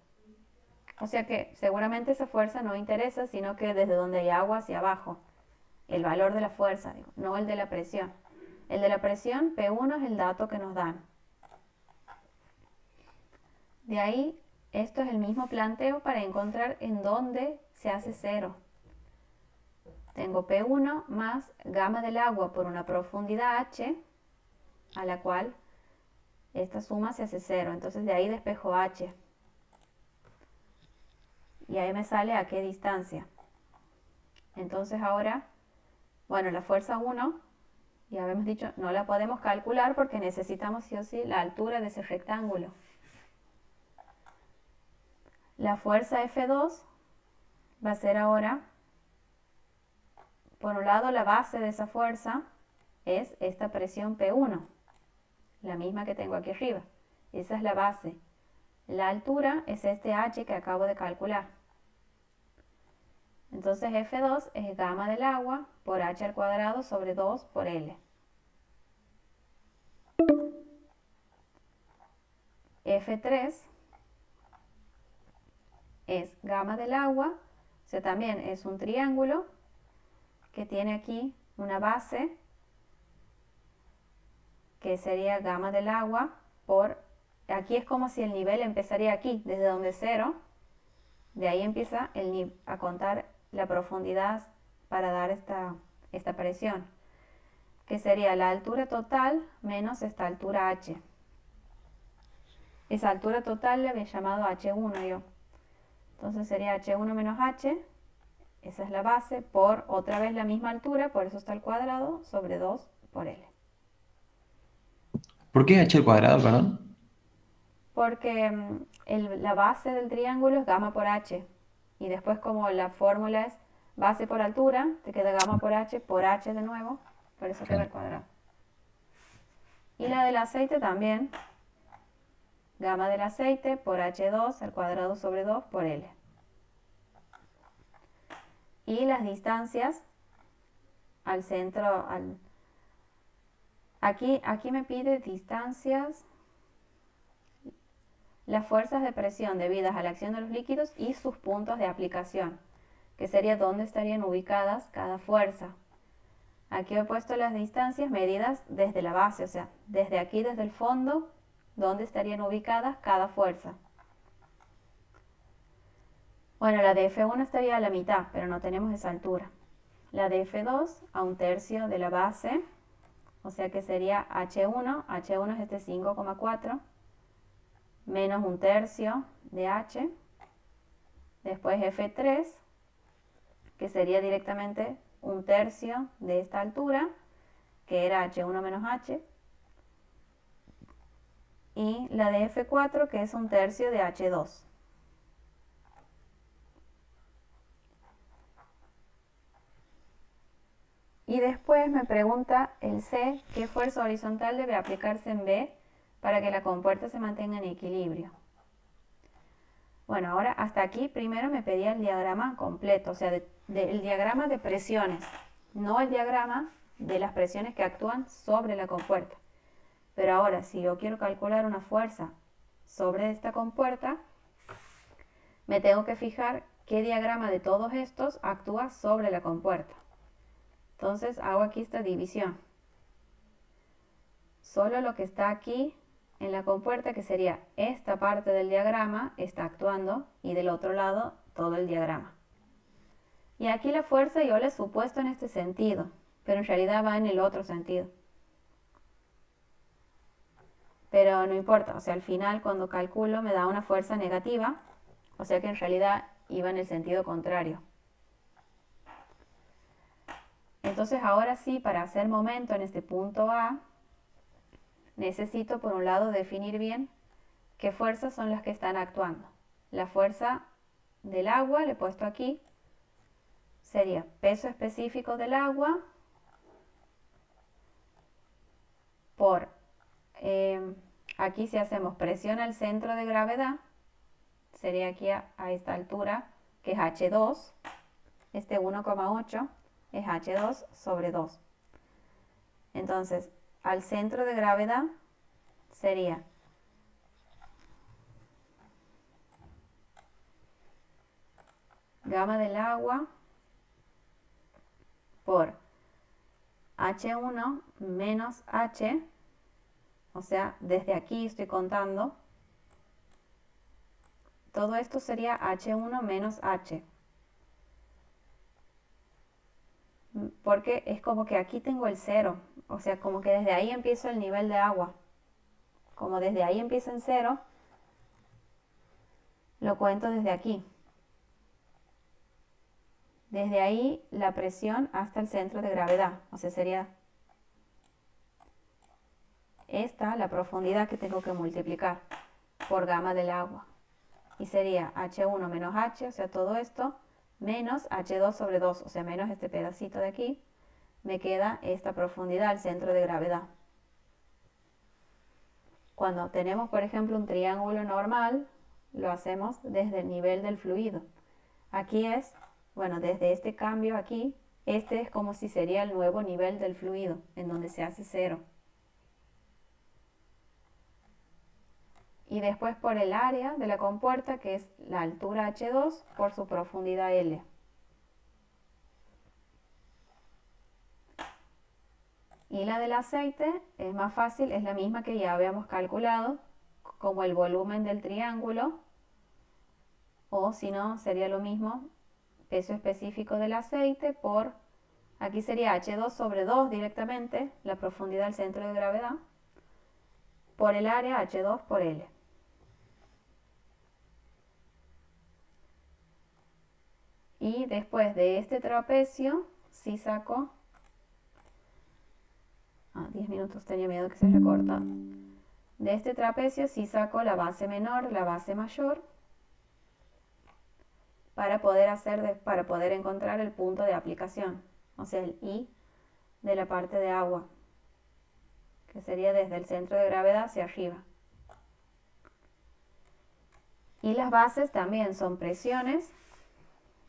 O sea que seguramente esa fuerza no interesa, sino que desde donde hay agua hacia abajo. El valor de la fuerza, digo, no el de la presión. El de la presión, P1 es el dato que nos dan. De ahí, esto es el mismo planteo para encontrar en dónde se hace cero. Tengo P1 más gamma del agua por una profundidad H, a la cual esta suma se hace cero. Entonces de ahí despejo H. Y ahí me sale a qué distancia. Entonces ahora, bueno, la fuerza 1, ya habíamos dicho, no la podemos calcular porque necesitamos sí o sí la altura de ese rectángulo. La fuerza F2 va a ser ahora, por un lado la base de esa fuerza es esta presión P1, la misma que tengo aquí arriba. Esa es la base. La altura es este H que acabo de calcular. Entonces F2 es gamma del agua por H al cuadrado sobre 2 por L. F3 es gamma del agua, o sea, también es un triángulo que tiene aquí una base que sería gamma del agua por, aquí es como si el nivel empezaría aquí, desde donde 0, de ahí empieza a contar la profundidad para dar esta presión, que sería la altura total menos esta altura H. Esa altura total le había llamado H1 yo. Entonces sería H1 menos H, esa es la base, por otra vez la misma altura, por eso está el cuadrado, sobre 2 por L. ¿Por qué h al cuadrado, perdón? Porque la base del triángulo es gamma por H. Y después como la fórmula es base por altura, te queda gamma por H de nuevo, por eso queda el cuadrado. Y la del aceite también, gamma del aceite por H2 al cuadrado sobre 2 por L. Y las distancias al centro, aquí me pide distancias, las fuerzas de presión debidas a la acción de los líquidos y sus puntos de aplicación, que sería dónde estarían ubicadas cada fuerza. Aquí he puesto las distancias medidas desde la base, o sea, desde aquí, desde el fondo, dónde estarían ubicadas cada fuerza. Bueno, la de F1 estaría a la mitad, pero no tenemos esa altura. La de F2 a 1/3 de la base, o sea que sería H1, H1 es este 5,4, menos 1/3 de H, después F3, que sería directamente 1/3 de esta altura, que era H1 menos H, y la de F4, que es 1/3 de H2. Y después me pregunta el C, ¿qué fuerza horizontal debe aplicarse en B para que la compuerta se mantenga en equilibrio? Bueno, ahora hasta aquí primero me pedía el diagrama completo, o sea, el diagrama de presiones, no el diagrama de las presiones que actúan sobre la compuerta. Pero ahora, si yo quiero calcular una fuerza sobre esta compuerta, me tengo que fijar qué diagrama de todos estos actúa sobre la compuerta. Entonces hago aquí esta división. Solo lo que está aquí en la compuerta, que sería esta parte del diagrama, está actuando, y del otro lado todo el diagrama. Y aquí la fuerza yo la he supuesto en este sentido, pero en realidad va en el otro sentido. Pero no importa, o sea, al final cuando calculo me da una fuerza negativa, o sea que en realidad iba en el sentido contrario. Entonces ahora sí, para hacer momento en este punto A, necesito por un lado definir bien qué fuerzas son las que están actuando. La fuerza del agua, le he puesto aquí, sería peso específico del agua por, aquí si hacemos presión al centro de gravedad, sería aquí a esta altura, que es H2, este 1,8 es H2 sobre 2. Entonces, al centro de gravedad sería gamma del agua por H1 menos H, o sea, desde aquí estoy contando, todo esto sería H1 menos H, porque es como que aquí tengo el cero, o sea, como que desde ahí empiezo el nivel de agua, como desde ahí empieza en cero, lo cuento desde aquí. Desde ahí la presión hasta el centro de gravedad, o sea, sería esta la profundidad que tengo que multiplicar por gamma del agua. Y sería H1 menos H, o sea, todo esto, menos H2 sobre 2, o sea, menos este pedacito de aquí, me queda esta profundidad al centro de gravedad. Cuando tenemos, por ejemplo, un triángulo normal, lo hacemos desde el nivel del fluido. Aquí es, bueno, desde este cambio aquí, este es como si sería el nuevo nivel del fluido, en donde se hace cero. Y después por el área de la compuerta, que es la altura H2 por su profundidad L. Y la del aceite es más fácil, es la misma que ya habíamos calculado, como el volumen del triángulo, o si no, sería lo mismo, peso específico del aceite por, aquí sería H2 sobre 2 directamente, la profundidad del centro de gravedad, por el área H2 por L. Y después de este trapecio, si saco, 10 minutos, tenía miedo que se recorta. De este trapecio si saco la base menor, la base mayor, para poder encontrar el punto de aplicación, o sea, el I de la parte de agua, que sería desde el centro de gravedad hacia arriba. Y las bases también son presiones.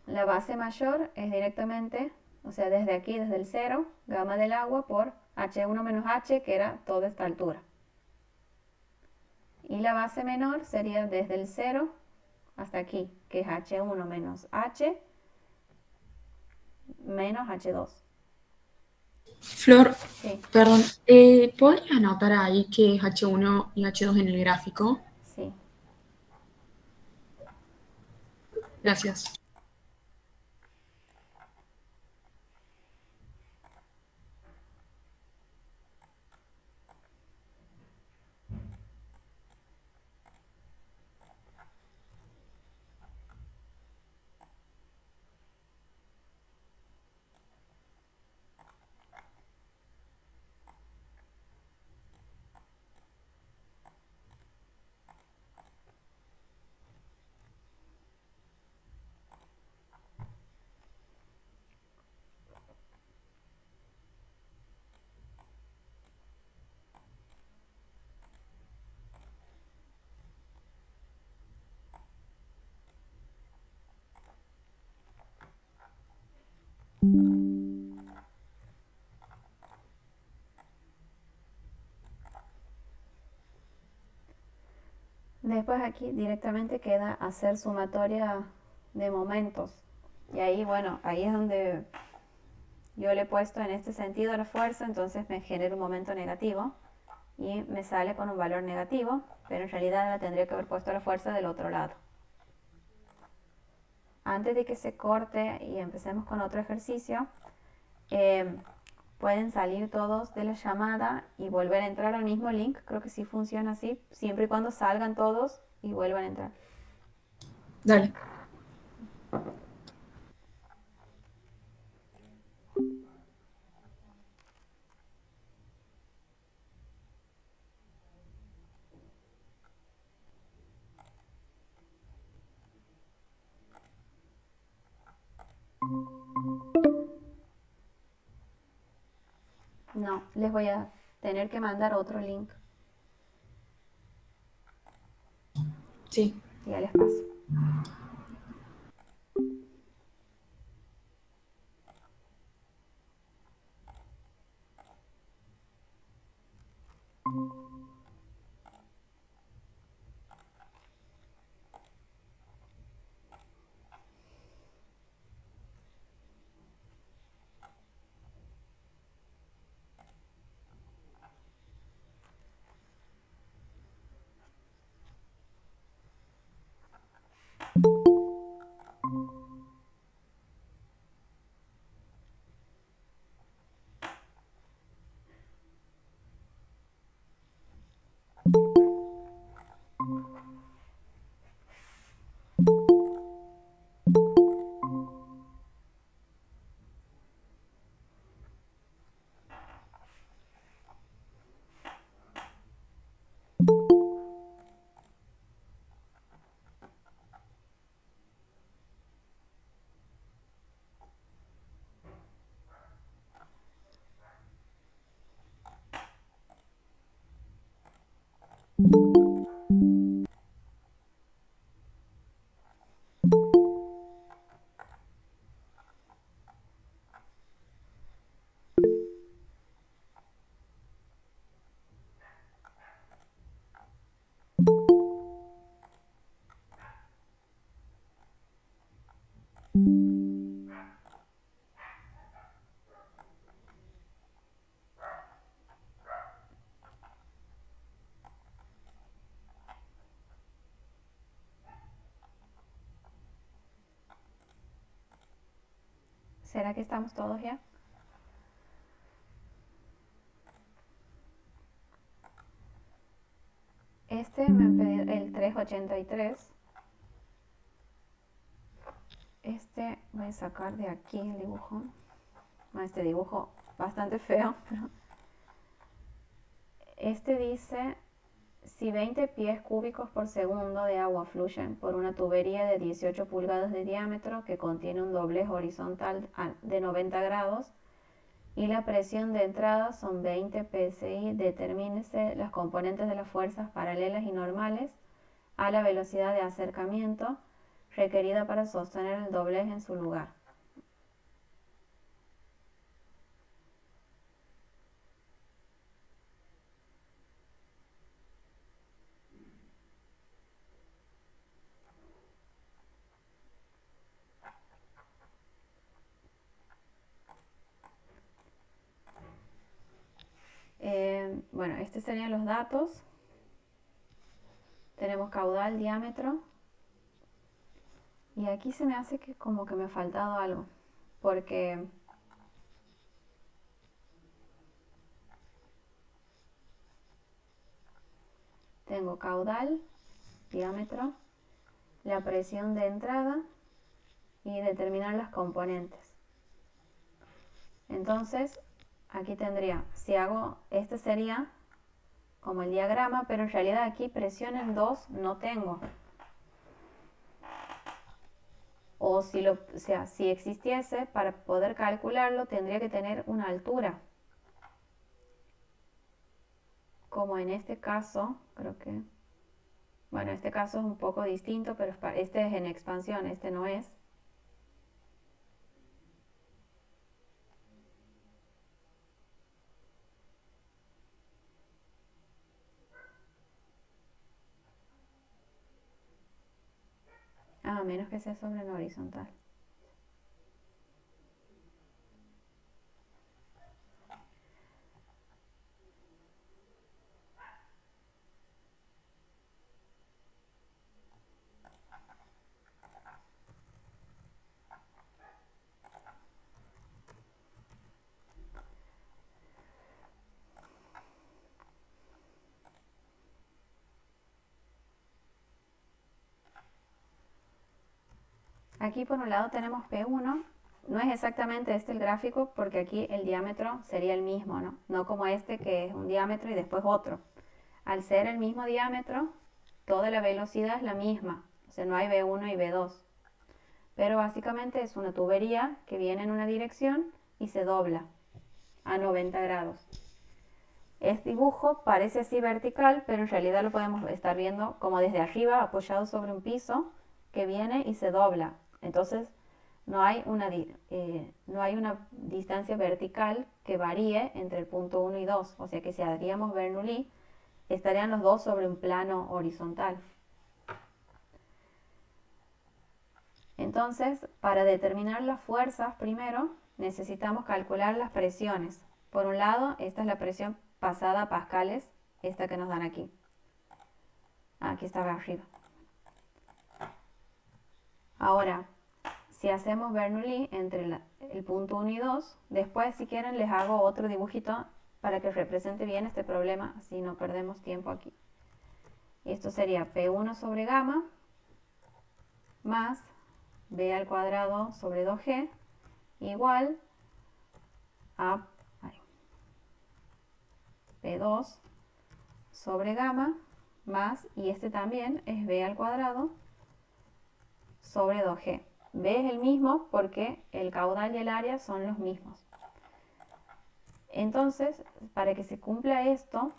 La base mayor es directamente, o sea, desde aquí, desde el cero, gamma del agua por H1 menos H, que era toda esta altura. Y la base menor sería desde el 0 hasta aquí, que es H1 menos H menos H2. Flor, Sí, perdón, ¿podrías anotar ahí que es H1 y H2 en el gráfico? sí. Gracias. Después aquí directamente queda hacer sumatoria de momentos. Y ahí, bueno, ahí es donde yo le he puesto en este sentido la fuerza, entonces me genera un momento negativo y me sale con un valor negativo, pero en realidad la tendría que haber puesto la fuerza del otro lado. Antes de que se corte y empecemos con otro ejercicio, pueden salir todos de la llamada y volver a entrar al mismo link. Creo que sí funciona así, siempre y cuando salgan todos y vuelvan a entrar. Dale. No, les voy a tener que mandar otro link. Sí. Ya les paso. ¿Será que estamos todos ya? Este me han pedido el 383. Este voy a sacar de aquí el dibujo. Este dibujo bastante feo, pero este dice: si 20 pies cúbicos por segundo de agua fluyen por una tubería de 18 pulgadas de diámetro que contiene un doblez horizontal de 90 grados y la presión de entrada son 20 psi, determínese las componentes de las fuerzas paralelas y normales a la velocidad de acercamiento requerida para sostener el doblez en su lugar. Bueno, estos serían los datos. Tenemos caudal, diámetro. Y aquí se me hace que como que me ha faltado algo. Porque tengo caudal, diámetro, la presión de entrada y determinar las componentes. Entonces, aquí tendría, si hago, este sería como el diagrama, pero en realidad aquí presión en 2 no tengo. O sea, si existiese, para poder calcularlo tendría que tener una altura. Como en este caso, creo que, bueno, este caso es un poco distinto, pero este es en expansión, este no es. A menos que sea sobre una horizontal. Aquí por un lado tenemos P1, no es exactamente este el gráfico porque aquí el diámetro sería el mismo, ¿no? No como este que es un diámetro y después otro. Al ser el mismo diámetro, toda la velocidad es la misma, o sea, no hay V1 y V2. Pero básicamente es una tubería que viene en una dirección y se dobla a 90 grados. Este dibujo parece así vertical, pero en realidad lo podemos estar viendo como desde arriba, apoyado sobre un piso, que viene y se dobla. Entonces, no hay una distancia vertical que varíe entre el punto 1 y 2. O sea que si haríamos Bernoulli, estarían los dos sobre un plano horizontal. Entonces, para determinar las fuerzas, primero necesitamos calcular las presiones. Por un lado, esta es la presión pasada a pascales, esta que nos dan aquí. Aquí está arriba. Ahora, si hacemos Bernoulli entre el punto 1 y 2, después si quieren les hago otro dibujito para que represente bien este problema, así no perdemos tiempo aquí. Esto sería P1 sobre gamma más B al cuadrado sobre 2G igual a P2 sobre gamma más, y este también es B al cuadrado sobre 2G. B es el mismo porque el caudal y el área son los mismos. Entonces, para que se cumpla esto,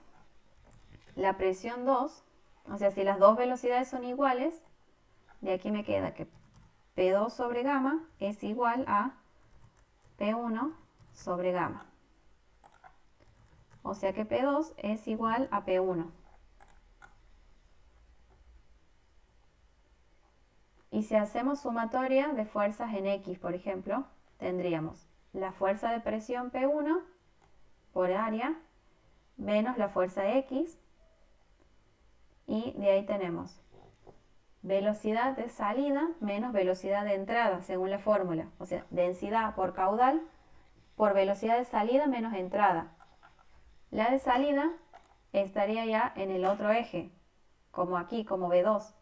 la presión 2, o sea, si las dos velocidades son iguales, de aquí me queda que P2 sobre gamma es igual a P1 sobre gamma. O sea que P2 es igual a P1. Y si hacemos sumatoria de fuerzas en X, por ejemplo, tendríamos la fuerza de presión P1 por área menos la fuerza X, y de ahí tenemos velocidad de salida menos velocidad de entrada, según la fórmula. O sea, densidad por caudal por velocidad de salida menos entrada. La de salida estaría ya en el otro eje, como aquí, como V2.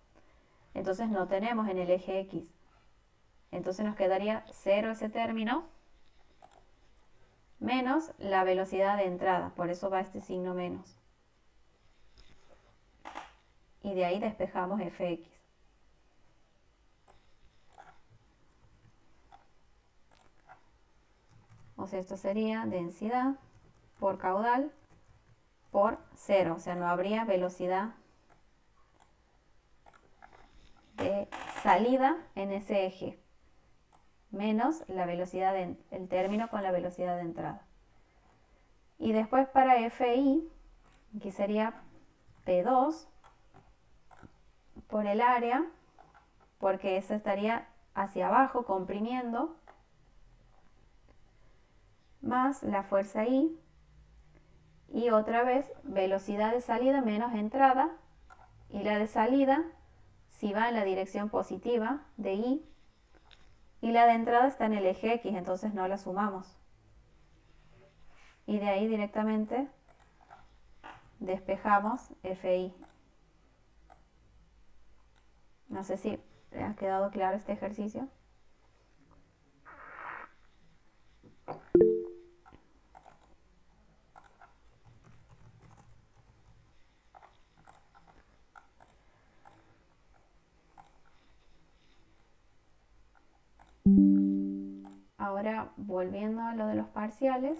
Entonces no tenemos en el eje X. Entonces nos quedaría 0 ese término, menos la velocidad de entrada. Por eso va este signo menos. Y de ahí despejamos Fx. O sea, esto sería densidad por caudal por 0. O sea, no habría velocidad de salida en ese eje, menos la velocidad el término con la velocidad de entrada. Y después para Fi, aquí sería P2 por el área, porque eso estaría hacia abajo comprimiendo, más la fuerza I, y otra vez velocidad de salida menos entrada, y la de salida si va en la dirección positiva de I, y la de entrada está en el eje X, entonces no la sumamos. Y de ahí directamente despejamos Fi. No sé si les ha quedado claro este ejercicio. Ahora, volviendo a lo de los parciales,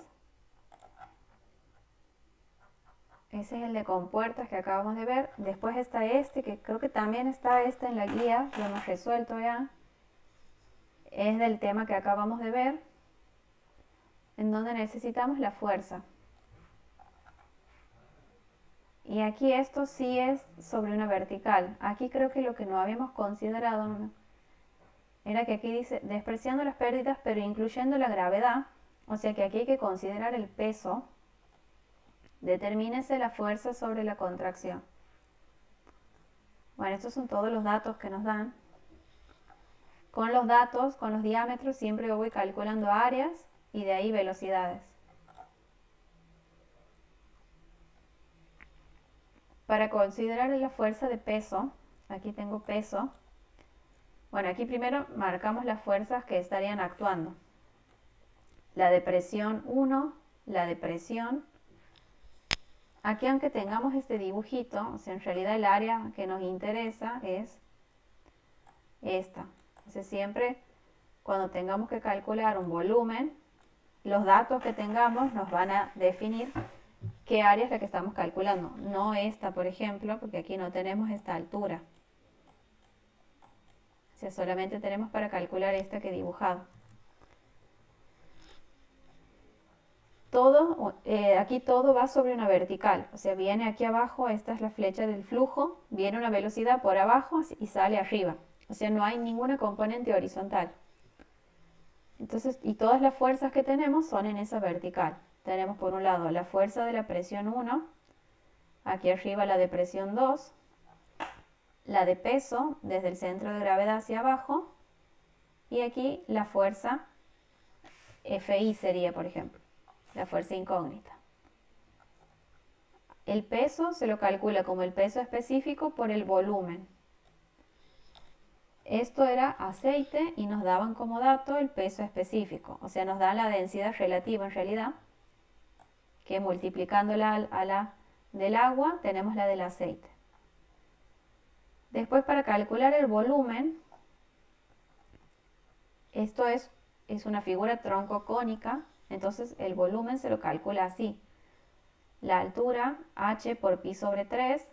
ese es el de compuertas que acabamos de ver. Después está este, que creo que también está este en la guía, lo hemos resuelto ya. Es del tema que acabamos de ver, en donde necesitamos la fuerza. Y aquí esto sí es sobre una vertical. Aquí creo que lo que no habíamos considerado era que aquí dice despreciando las pérdidas pero incluyendo la gravedad, o sea que aquí hay que considerar el peso, determínese la fuerza sobre la contracción. Bueno, estos son todos los datos que nos dan. Con los datos, con los diámetros, siempre yo voy calculando áreas y de ahí velocidades. Para considerar la fuerza de peso, aquí tengo peso. Bueno, aquí primero marcamos las fuerzas que estarían actuando. La de presión 1, la de presión. Aquí aunque tengamos este dibujito, o sea, en realidad el área que nos interesa es esta. Entonces siempre cuando tengamos que calcular un volumen, los datos que tengamos nos van a definir qué área es la que estamos calculando. No esta, por ejemplo, porque aquí no tenemos esta altura. O sea, solamente tenemos para calcular esta que he dibujado. Aquí todo va sobre una vertical, o sea, viene aquí abajo, esta es la flecha del flujo, viene una velocidad por abajo y sale arriba, o sea, no hay ninguna componente horizontal. Entonces, y todas las fuerzas que tenemos son en esa vertical. Tenemos por un lado la fuerza de la presión 1, aquí arriba la de presión 2, la de peso desde el centro de gravedad hacia abajo, y aquí la fuerza FI sería, por ejemplo, la fuerza incógnita. El peso se lo calcula como el peso específico por el volumen. Esto era aceite y nos daban como dato el peso específico, o sea, nos da la densidad relativa en realidad, que multiplicándola a la del agua tenemos la del aceite. Después, para calcular el volumen, esto es una figura troncocónica, entonces el volumen se lo calcula así. La altura, h por pi sobre 3,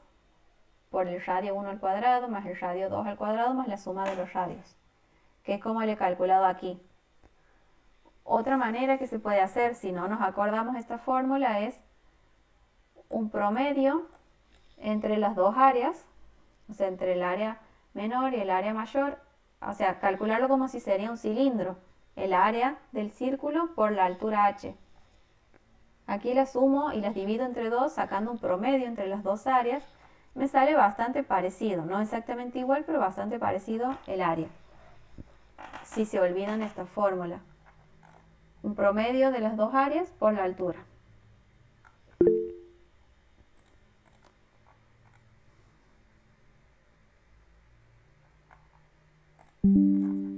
por el radio 1 al cuadrado, más el radio 2 al cuadrado, más la suma de los radios, que es como le he calculado aquí. Otra manera que se puede hacer, si no nos acordamos esta fórmula, es un promedio entre las dos áreas, o sea, entre el área menor y el área mayor, o sea, calcularlo como si sería un cilindro, el área del círculo por la altura h. Aquí las sumo y las divido entre 2, sacando un promedio entre las dos áreas. Me sale bastante parecido, no exactamente igual, pero bastante parecido el área. Si se olvidan esta fórmula. Un promedio de las dos áreas por la altura.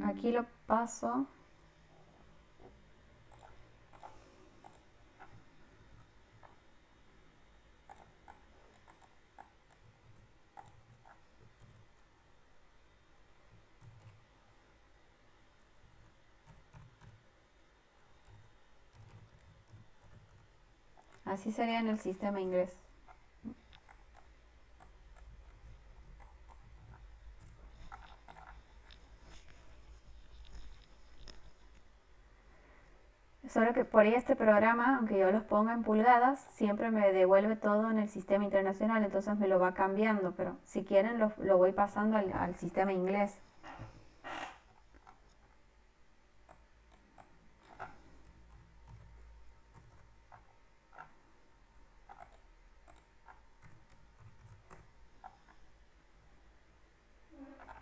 Aquí lo paso. Así sería en el sistema inglés. Solo que por ahí este programa, aunque yo los ponga en pulgadas, siempre me devuelve todo en el sistema internacional, entonces me lo va cambiando, pero si quieren lo voy pasando al sistema inglés.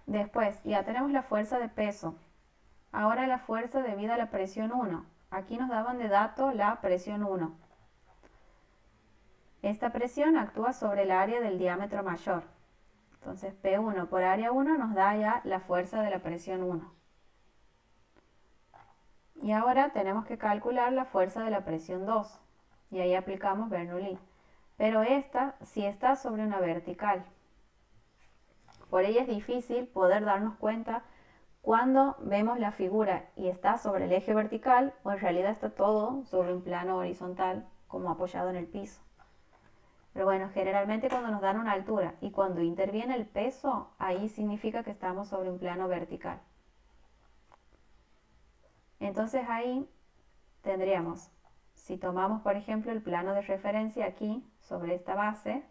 Después, ya tenemos la fuerza de peso. Ahora la fuerza debido a la presión 1. Aquí nos daban de dato la presión 1. Esta presión actúa sobre el área del diámetro mayor. Entonces P1 por área 1 nos da ya la fuerza de la presión 1. Y ahora tenemos que calcular la fuerza de la presión 2. Y ahí aplicamos Bernoulli. Pero esta sí está sobre una vertical. Por ello es difícil poder darnos cuenta cuando vemos la figura y está sobre el eje vertical o en realidad está todo sobre un plano horizontal como apoyado en el piso. Pero bueno, generalmente cuando nos dan una altura y cuando interviene el peso, ahí significa que estamos sobre un plano vertical. Entonces ahí tendríamos, si tomamos por ejemplo el plano de referencia aquí sobre esta base,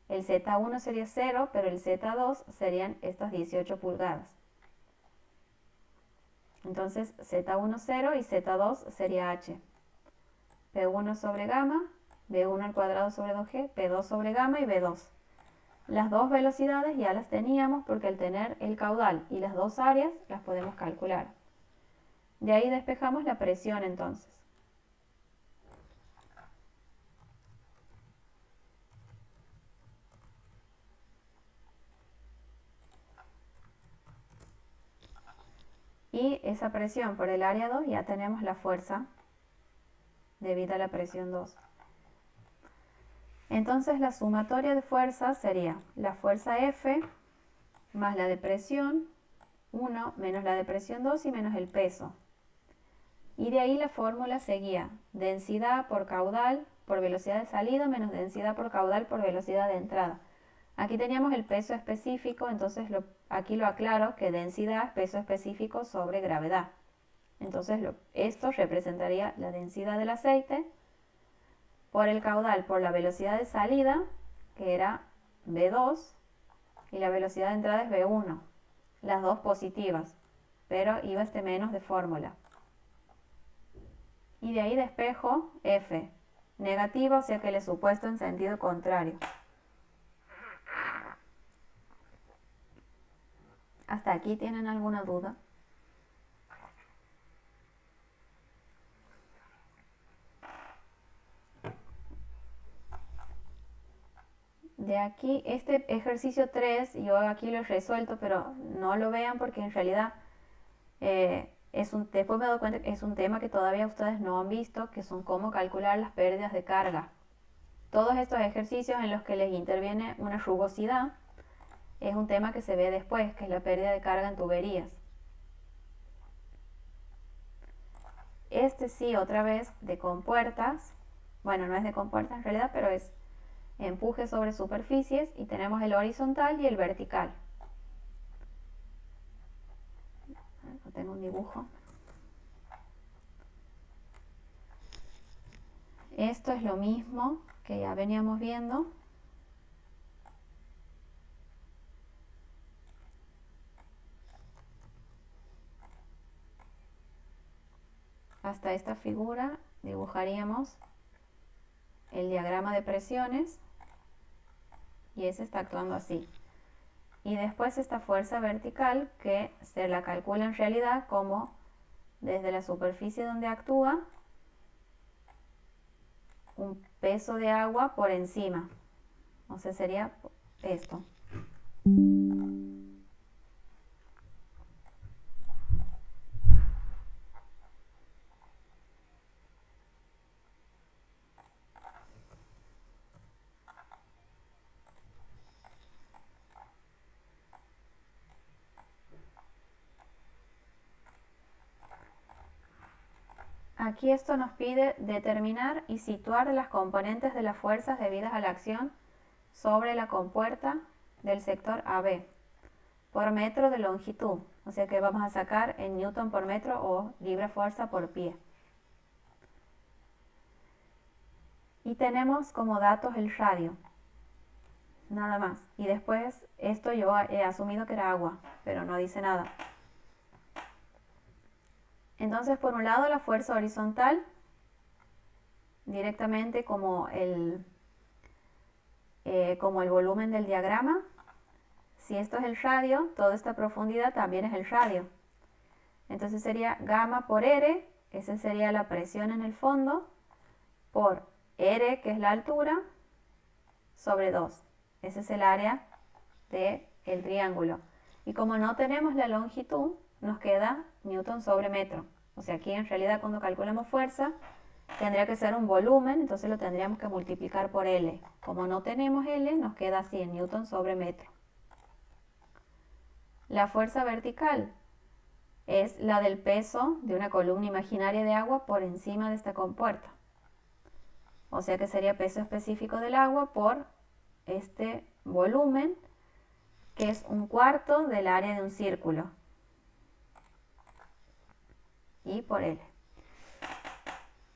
el Z1 sería 0, pero el Z2 serían estas 18 pulgadas. Entonces Z1 0 y Z2 sería H. P1 sobre gamma, B1 al cuadrado sobre 2G, P2 sobre gamma y B2. Las dos velocidades ya las teníamos porque al tener el caudal y las dos áreas las podemos calcular. De ahí despejamos la presión entonces. Y esa presión por el área 2 ya tenemos la fuerza debido a la presión 2. Entonces la sumatoria de fuerzas sería la fuerza F más la de presión 1 menos la de presión 2 y menos el peso. Y de ahí la fórmula seguía densidad por caudal por velocidad de salida menos densidad por caudal por velocidad de entrada. Aquí teníamos el peso específico, entonces aquí lo aclaro que densidad es peso específico sobre gravedad. Entonces esto representaría la densidad del aceite por el caudal por la velocidad de salida, que era V2, y la velocidad de entrada es V1, las dos positivas, pero iba este menos de fórmula. Y de ahí despejo F, negativa, o sea que le he supuesto en sentido contrario. ¿Hasta aquí tienen alguna duda? De aquí, este ejercicio 3, yo aquí lo he resuelto, pero no lo vean porque en realidad después me doy cuenta que es un tema que todavía ustedes no han visto, que son cómo calcular las pérdidas de carga. Todos estos ejercicios en los que les interviene una rugosidad es un tema que se ve después, que es la pérdida de carga en tuberías. Este sí, otra vez de compuertas. Bueno, no es de compuertas en realidad, pero es empuje sobre superficies y tenemos el horizontal y el vertical. No tengo un dibujo. Esto es lo mismo que ya veníamos viendo. Hasta esta figura dibujaríamos el diagrama de presiones y ese está actuando así. Y después esta fuerza vertical que se la calcula en realidad como desde la superficie donde actúa un peso de agua por encima. O sea, sería esto. Aquí esto nos pide determinar y situar las componentes de las fuerzas debidas a la acción sobre la compuerta del sector AB por metro de longitud. O sea que vamos a sacar en newton por metro o libre fuerza por pie. Y tenemos como datos el radio, nada más. Y después esto yo he asumido que era agua, pero no dice nada. Entonces, por un lado, la fuerza horizontal, directamente como el volumen del diagrama. Si esto es el radio, toda esta profundidad también es el radio. Entonces sería gamma por R, esa sería la presión en el fondo, por R, que es la altura, sobre 2. Ese es el área del triángulo. Y como no tenemos la longitud, nos queda newton sobre metro. O sea, aquí en realidad cuando calculamos fuerza, tendría que ser un volumen, entonces lo tendríamos que multiplicar por L. Como no tenemos L, nos queda así en newton sobre metro. La fuerza vertical es la del peso de una columna imaginaria de agua por encima de esta compuerta. O sea que sería peso específico del agua por este volumen, que es un cuarto del área de un círculo. Y por L.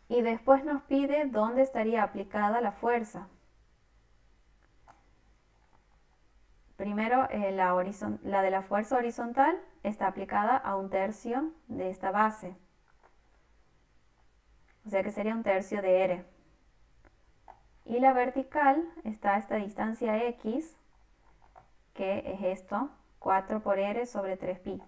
Y después nos pide dónde estaría aplicada la fuerza. Primero, la de la fuerza horizontal está aplicada a 1/3 de esta base. O sea que sería 1/3 de R. Y la vertical está a esta distancia X, que es esto, 4 por R sobre 3pi.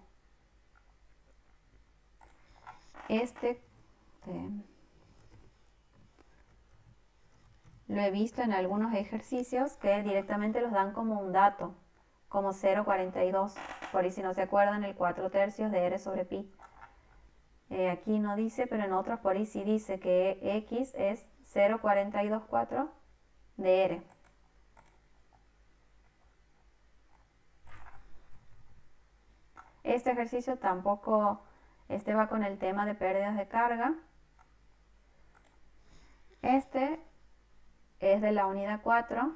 Lo he visto en algunos ejercicios que directamente los dan como un dato, como 0,42. Por ahí si no se acuerdan, el 4/3 de R sobre pi. Aquí no dice, pero en otros por ahí sí dice que X es 0,424 de R. Este ejercicio tampoco va con el tema de pérdidas de carga. Este es de la unidad 4.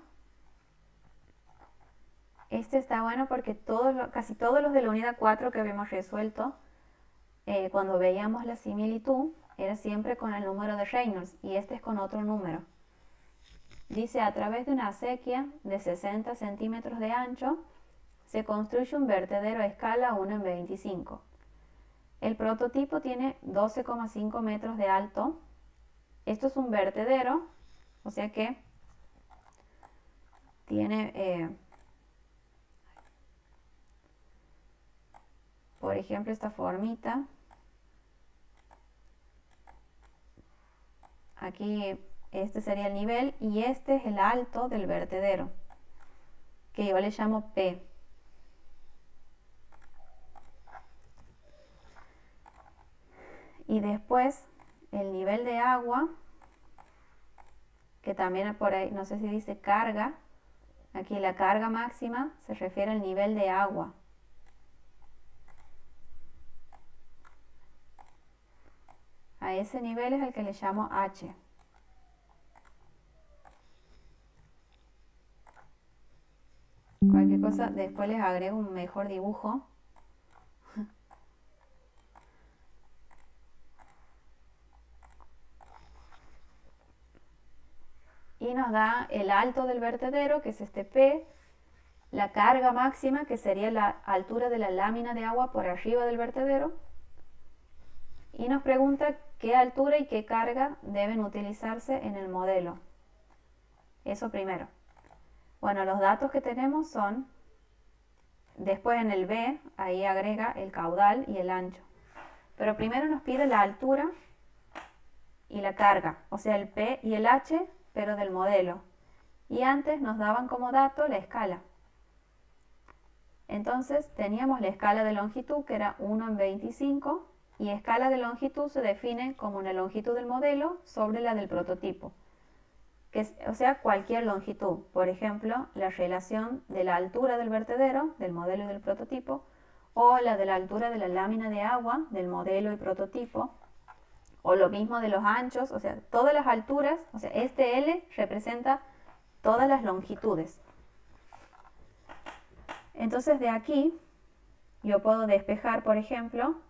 Este está bueno porque casi todos los de la unidad 4 que habíamos resuelto, cuando veíamos la similitud, era siempre con el número de Reynolds, y este es con otro número. Dice, a través de una acequia de 60 centímetros de ancho, se construye un vertedero a escala 1/25. El prototipo tiene 12,5 metros de alto. Esto es un vertedero, o sea que tiene, por ejemplo, esta formita. Aquí este sería el nivel y este es el alto del vertedero, que yo le llamo P. Y después el nivel de agua, que también por ahí, no sé si dice carga. Aquí la carga máxima se refiere al nivel de agua. A ese nivel es el que le llamo H. Cualquier cosa, después les agrego un mejor dibujo. Y nos da el alto del vertedero, que es este P, la carga máxima, que sería la altura de la lámina de agua por arriba del vertedero, y nos pregunta qué altura y qué carga deben utilizarse en el modelo. Eso primero. Bueno, los datos que tenemos son, después en el B, ahí agrega el caudal y el ancho. Pero primero nos pide la altura y la carga, o sea el P y el H, pero del modelo. Y antes nos daban como dato la escala. Entonces teníamos la escala de longitud, que era 1/25, y escala de longitud se define como una longitud del modelo sobre la del prototipo. O sea, cualquier longitud. Por ejemplo, la relación de la altura del vertedero, del modelo y del prototipo, o la de la altura de la lámina de agua, del modelo y prototipo, o lo mismo de los anchos, o sea, todas las alturas, o sea, este L representa todas las longitudes. Entonces de aquí yo puedo despejar, por ejemplo,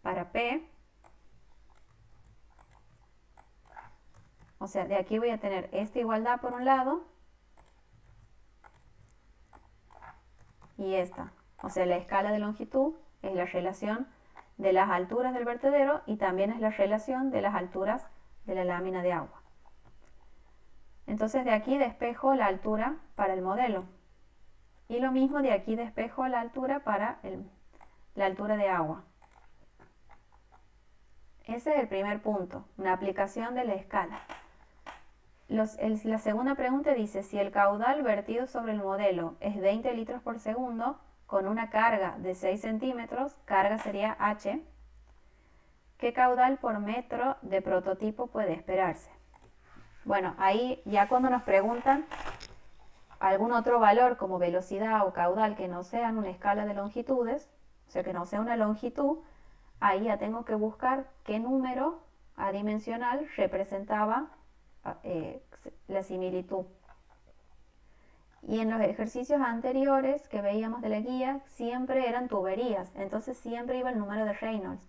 para P, o sea, de aquí voy a tener esta igualdad por un lado y esta. O sea, la escala de longitud es la relación de las alturas del vertedero y también es la relación de las alturas de la lámina de agua. Entonces de aquí despejo la altura para el modelo. Y lo mismo de aquí despejo la altura para la altura de agua. Ese es el primer punto, una aplicación de la escala. La segunda pregunta dice, si el caudal vertido sobre el modelo es 20 litros por segundo, con una carga de 6 centímetros, carga sería H, ¿qué caudal por metro de prototipo puede esperarse? Bueno, ahí ya cuando nos preguntan algún otro valor como velocidad o caudal que no sean una escala de longitudes, o sea que no sea una longitud, ahí ya tengo que buscar qué número adimensional representaba la similitud. Y en los ejercicios anteriores que veíamos de la guía siempre eran tuberías, entonces siempre iba el número de Reynolds.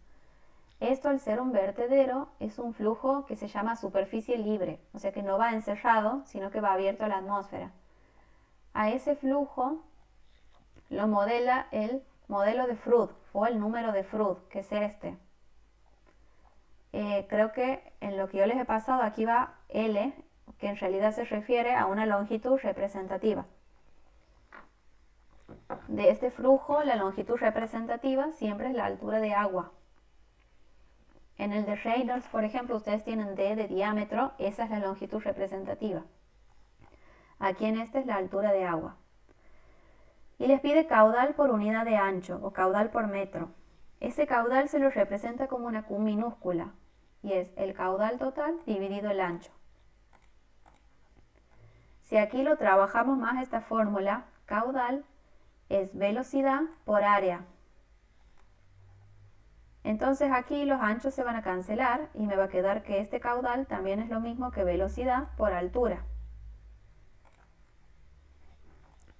Esto, al ser un vertedero, es un flujo que se llama superficie libre, o sea que no va encerrado, sino que va abierto a la atmósfera. a ese flujo lo modela el modelo de Froude o el número de Froude, que es este. Creo que en lo que yo les he pasado aquí va L, que en realidad se refiere a una longitud representativa. De este flujo, la longitud representativa siempre es la altura de agua. En el de Reynolds, por ejemplo, ustedes tienen D de diámetro, esa es la longitud representativa. Aquí en este es la altura de agua. Y les pide caudal por unidad de ancho o caudal por metro. Ese caudal se lo representa como una Q minúscula y es el caudal total dividido el ancho. Si aquí lo trabajamos más esta fórmula, caudal es velocidad por área. Entonces aquí los anchos se van a cancelar y me va a quedar que este caudal también es lo mismo que velocidad por altura.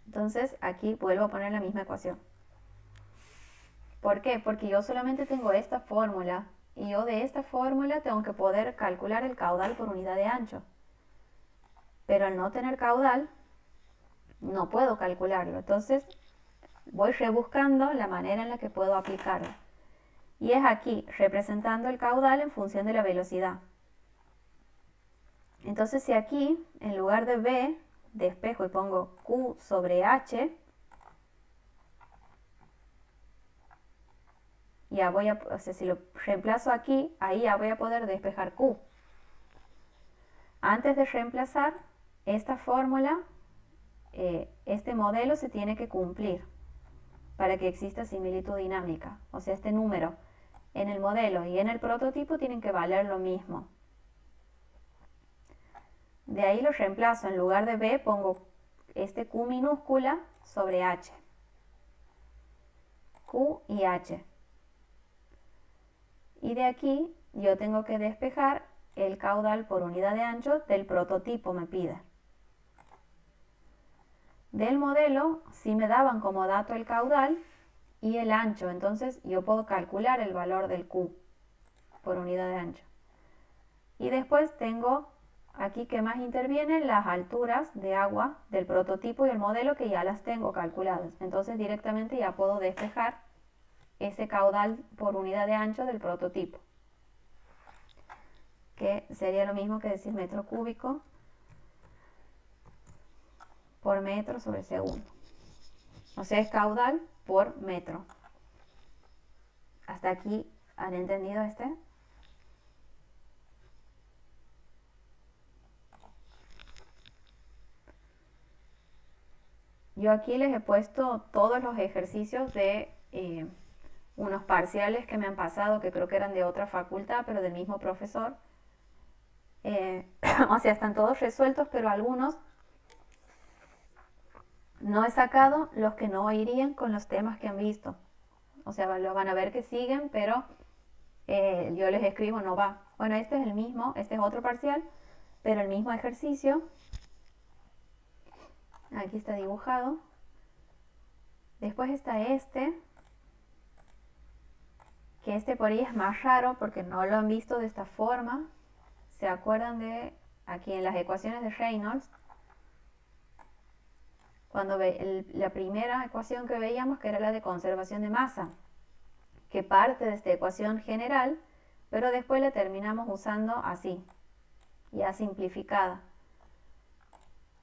Entonces aquí vuelvo a poner la misma ecuación. ¿Por qué? Porque yo solamente tengo esta fórmula y yo de esta fórmula tengo que poder calcular el caudal por unidad de ancho. Pero al no tener caudal, no puedo calcularlo. Entonces voy rebuscando la manera en la que puedo aplicarlo. Y es aquí, representando el caudal en función de la velocidad. Entonces si aquí, en lugar de B, despejo y pongo Q sobre H, ya voy a, o sea, si lo reemplazo aquí, ahí ya voy a poder despejar Q. Antes de reemplazar esta fórmula, este modelo se tiene que cumplir para que exista similitud dinámica. O sea, este número en el modelo y en el prototipo tienen que valer lo mismo. De ahí lo reemplazo, en lugar de B pongo este Q minúscula sobre H. Q y H. Y de aquí yo tengo que despejar el caudal por unidad de ancho del prototipo, me pide. Del modelo sí me daban como dato el caudal y el ancho, entonces yo puedo calcular el valor del Q por unidad de ancho. Y después tengo aquí que más intervienen las alturas de agua del prototipo y el modelo, que ya las tengo calculadas. Entonces directamente ya puedo despejar ese caudal por unidad de ancho del prototipo, que sería lo mismo que decir metro cúbico por metro sobre segundo. O sea, es caudal por metro. ¿Hasta aquí han entendido este? Yo aquí les he puesto todos los ejercicios de unos parciales que me han pasado, que creo que eran de otra facultad, pero del mismo profesor. O sea, están todos resueltos, pero algunos no he sacado los que no irían con los temas que han visto. O sea, lo van a ver que siguen, pero yo les escribo no va. Bueno, este es el mismo, este es otro parcial, pero el mismo ejercicio. Aquí está dibujado. Después está este, que este por ahí es más raro porque no lo han visto de esta forma. ¿Se acuerdan de aquí en las ecuaciones de Reynolds? Cuando la primera ecuación que veíamos, que era la de conservación de masa, que parte de esta ecuación general, pero después la terminamos usando así, ya simplificada.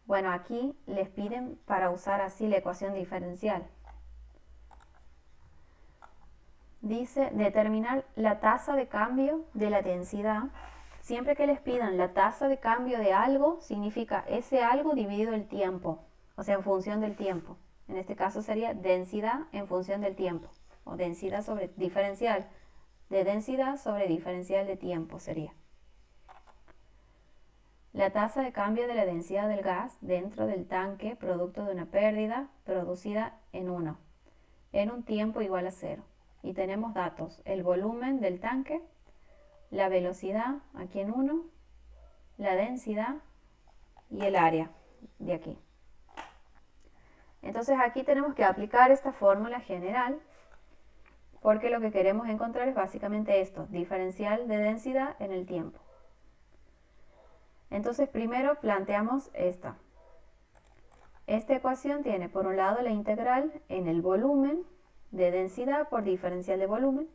Bueno, aquí les piden para usar así la ecuación diferencial. Dice determinar la tasa de cambio de la densidad. Siempre que les pidan la tasa de cambio de algo, significa ese algo dividido el tiempo, o sea, en función del tiempo. En este caso sería densidad en función del tiempo, o densidad sobre diferencial, de densidad sobre diferencial de tiempo sería. La tasa de cambio de la densidad del gas dentro del tanque producto de una pérdida producida en un tiempo igual a 0. Y tenemos datos, el volumen del tanque, la velocidad aquí en 1, la densidad y el área de aquí. Entonces aquí tenemos que aplicar esta fórmula general porque lo que queremos encontrar es básicamente esto, diferencial de densidad en el tiempo. Entonces primero planteamos esta. esta ecuación tiene por un lado la integral en el volumen de densidad por diferencial de volumen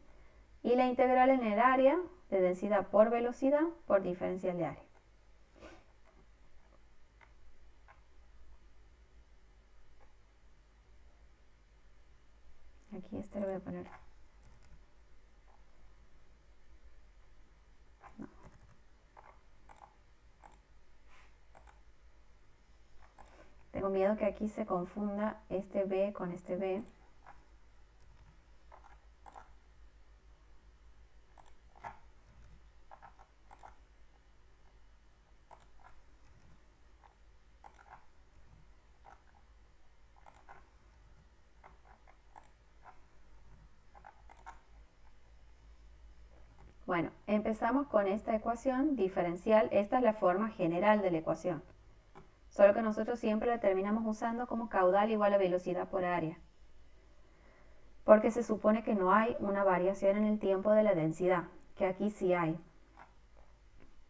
y la integral en el área de densidad por velocidad por diferencial de área. Aquí este lo voy a poner. No. Tengo miedo que aquí se confunda este B con este B. Bueno, empezamos con esta ecuación diferencial. Esta es la forma general de la ecuación. Solo que nosotros siempre la terminamos usando como caudal igual a velocidad por área. Porque se supone que no hay una variación en el tiempo de la densidad, que aquí sí hay.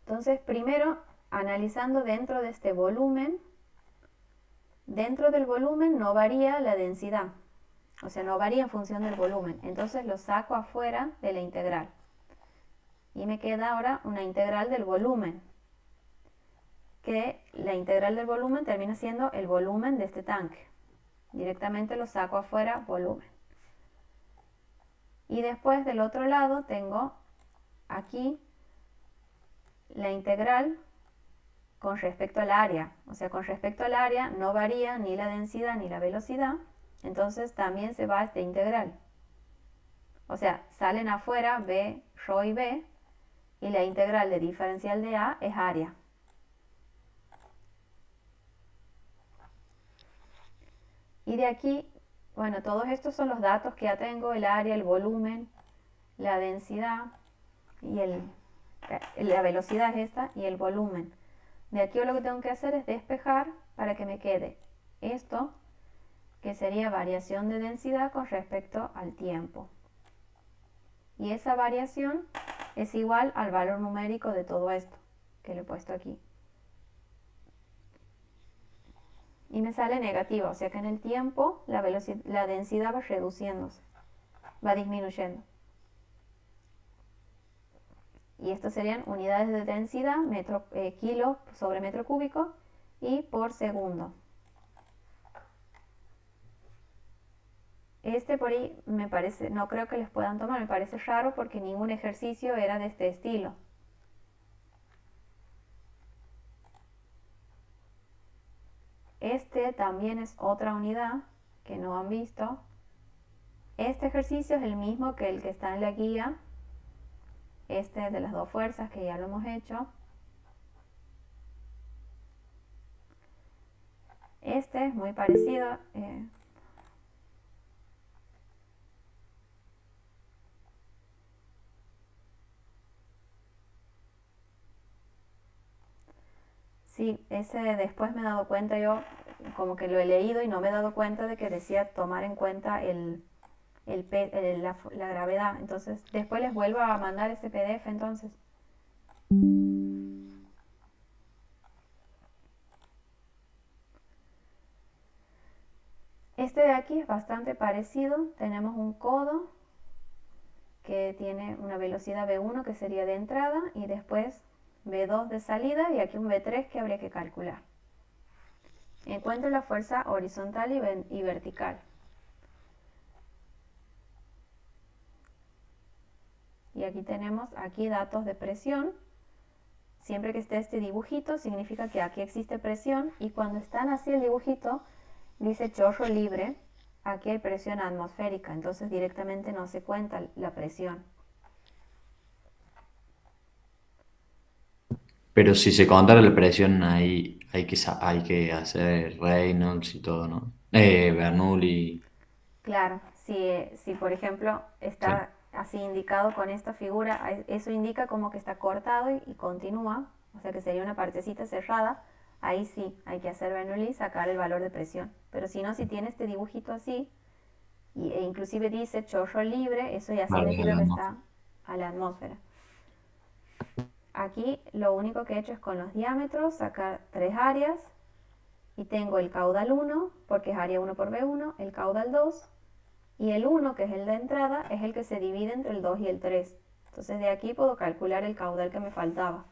Entonces, primero, analizando dentro de este volumen, dentro del volumen no varía la densidad. O sea, no varía en función del volumen. Entonces lo saco afuera de la integral. Y me queda ahora una integral del volumen, que la integral del volumen termina siendo el volumen de este tanque. Directamente lo saco afuera, volumen. Y después del otro lado tengo aquí la integral con respecto al área. O sea, con respecto al área no varía ni la densidad ni la velocidad. Entonces también se va esta integral. O sea, salen afuera B, ρ y B. Y la integral de diferencial de A es área. Y de aquí, bueno, todos estos son los datos que ya tengo, el área, el volumen, la densidad y la velocidad es esta y el volumen. De aquí lo que tengo que hacer es despejar para que me quede esto, que sería variación de densidad con respecto al tiempo. Y esa variación es igual al valor numérico de todo esto que le he puesto aquí. Y me sale negativa, o sea que en el tiempo la densidad va reduciéndose, va disminuyendo. Y estos serían unidades de densidad, kilo sobre metro cúbico y por segundo. Este por ahí me parece, no creo que les puedan tomar, me parece raro porque ningún ejercicio era de este estilo. Este también es otra unidad que no han visto. Este ejercicio es el mismo que el que está en la guía. Este de las dos fuerzas que ya lo hemos hecho. Este es muy parecido. Sí, ese después me he dado cuenta yo, como que lo he leído y no me he dado cuenta de que decía tomar en cuenta la gravedad. Entonces, después les vuelvo a mandar ese PDF entonces. Este de aquí es bastante parecido. Tenemos un codo que tiene una velocidad V1 que sería de entrada y después V2 de salida y aquí un V3 que habría que calcular. Encuentro la fuerza horizontal y vertical. Y aquí tenemos datos de presión. Siempre que esté este dibujito significa que aquí existe presión y cuando están así el dibujito dice chorro libre, aquí hay presión atmosférica, entonces directamente no se cuenta la presión. Pero si se contara la presión, ahí hay que hacer Reynolds y todo, ¿no? Bernoulli. Claro, si por ejemplo está Claro. así indicado con esta figura, eso indica como que está cortado y continúa, o sea que sería una partecita cerrada, ahí sí hay que hacer Bernoulli y sacar el valor de presión. Pero si no, si tiene este dibujito así, e inclusive dice chorro libre, eso ya Vale, significa que hablamos. está a la atmósfera. Aquí lo único que he hecho es con los diámetros sacar 3 áreas Y tengo el caudal 1, porque es área 1 por B1, el caudal 2, y el 1, que es el de entrada, es el que se divide entre el 2 y el 3. Entonces de aquí puedo calcular el caudal que me faltaba.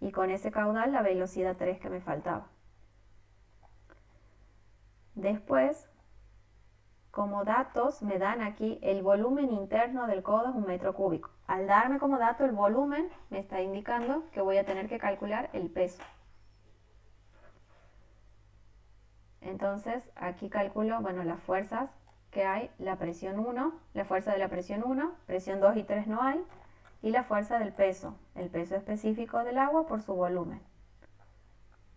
Y con ese caudal la velocidad 3 que me faltaba. Después, como datos, me dan aquí el volumen interno del codo es 1 metro cúbico. Al darme como dato el volumen, me está indicando que voy a tener que calcular el peso. Entonces, aquí calculo, bueno, las fuerzas que hay, la presión 1, la fuerza de la presión 1, presión 2 y 3 no hay, y la fuerza del peso, el peso específico del agua por su volumen.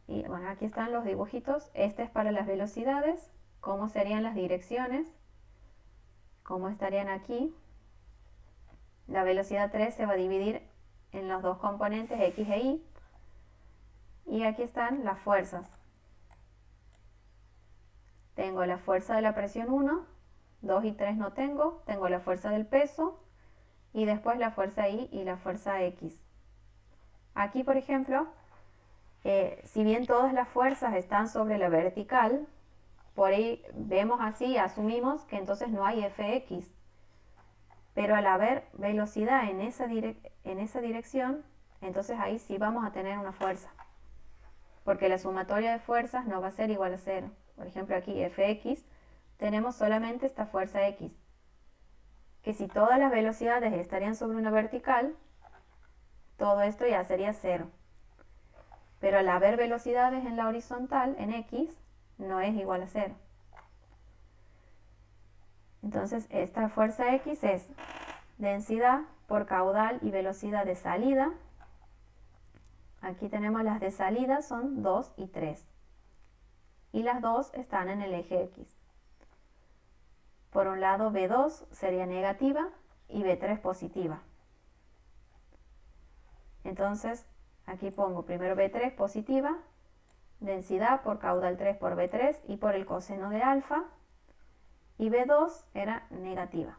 Y bueno, aquí están los dibujitos. Este es para las velocidades, cómo serían las direcciones, cómo estarían aquí. La velocidad 3 se va a dividir en los dos componentes X e Y. Y aquí están las fuerzas. Tengo la fuerza de la presión 1, 2 y 3 no tengo. Tengo la fuerza del peso y después la fuerza Y y la fuerza X. Aquí, por ejemplo, si bien todas las fuerzas están sobre la vertical, por ahí vemos así, asumimos que entonces no hay Fx. Pero al haber velocidad en esa dirección, entonces ahí sí vamos a tener una fuerza. Porque la sumatoria de fuerzas no va a ser igual a 0. Por ejemplo, aquí Fx, tenemos solamente esta fuerza X. Que si todas las velocidades estarían sobre una vertical, todo esto ya sería 0. Pero al haber velocidades en la horizontal, en X, no es igual a 0. Entonces, esta fuerza X es densidad por caudal y velocidad de salida. Aquí tenemos las de salida, son 2 y 3. Y las dos están en el eje X. Por un lado, B2 sería negativa y B3 positiva. Entonces, aquí pongo primero B3 positiva, densidad por caudal 3 por B3 y por el coseno de alfa, y B2 era negativa.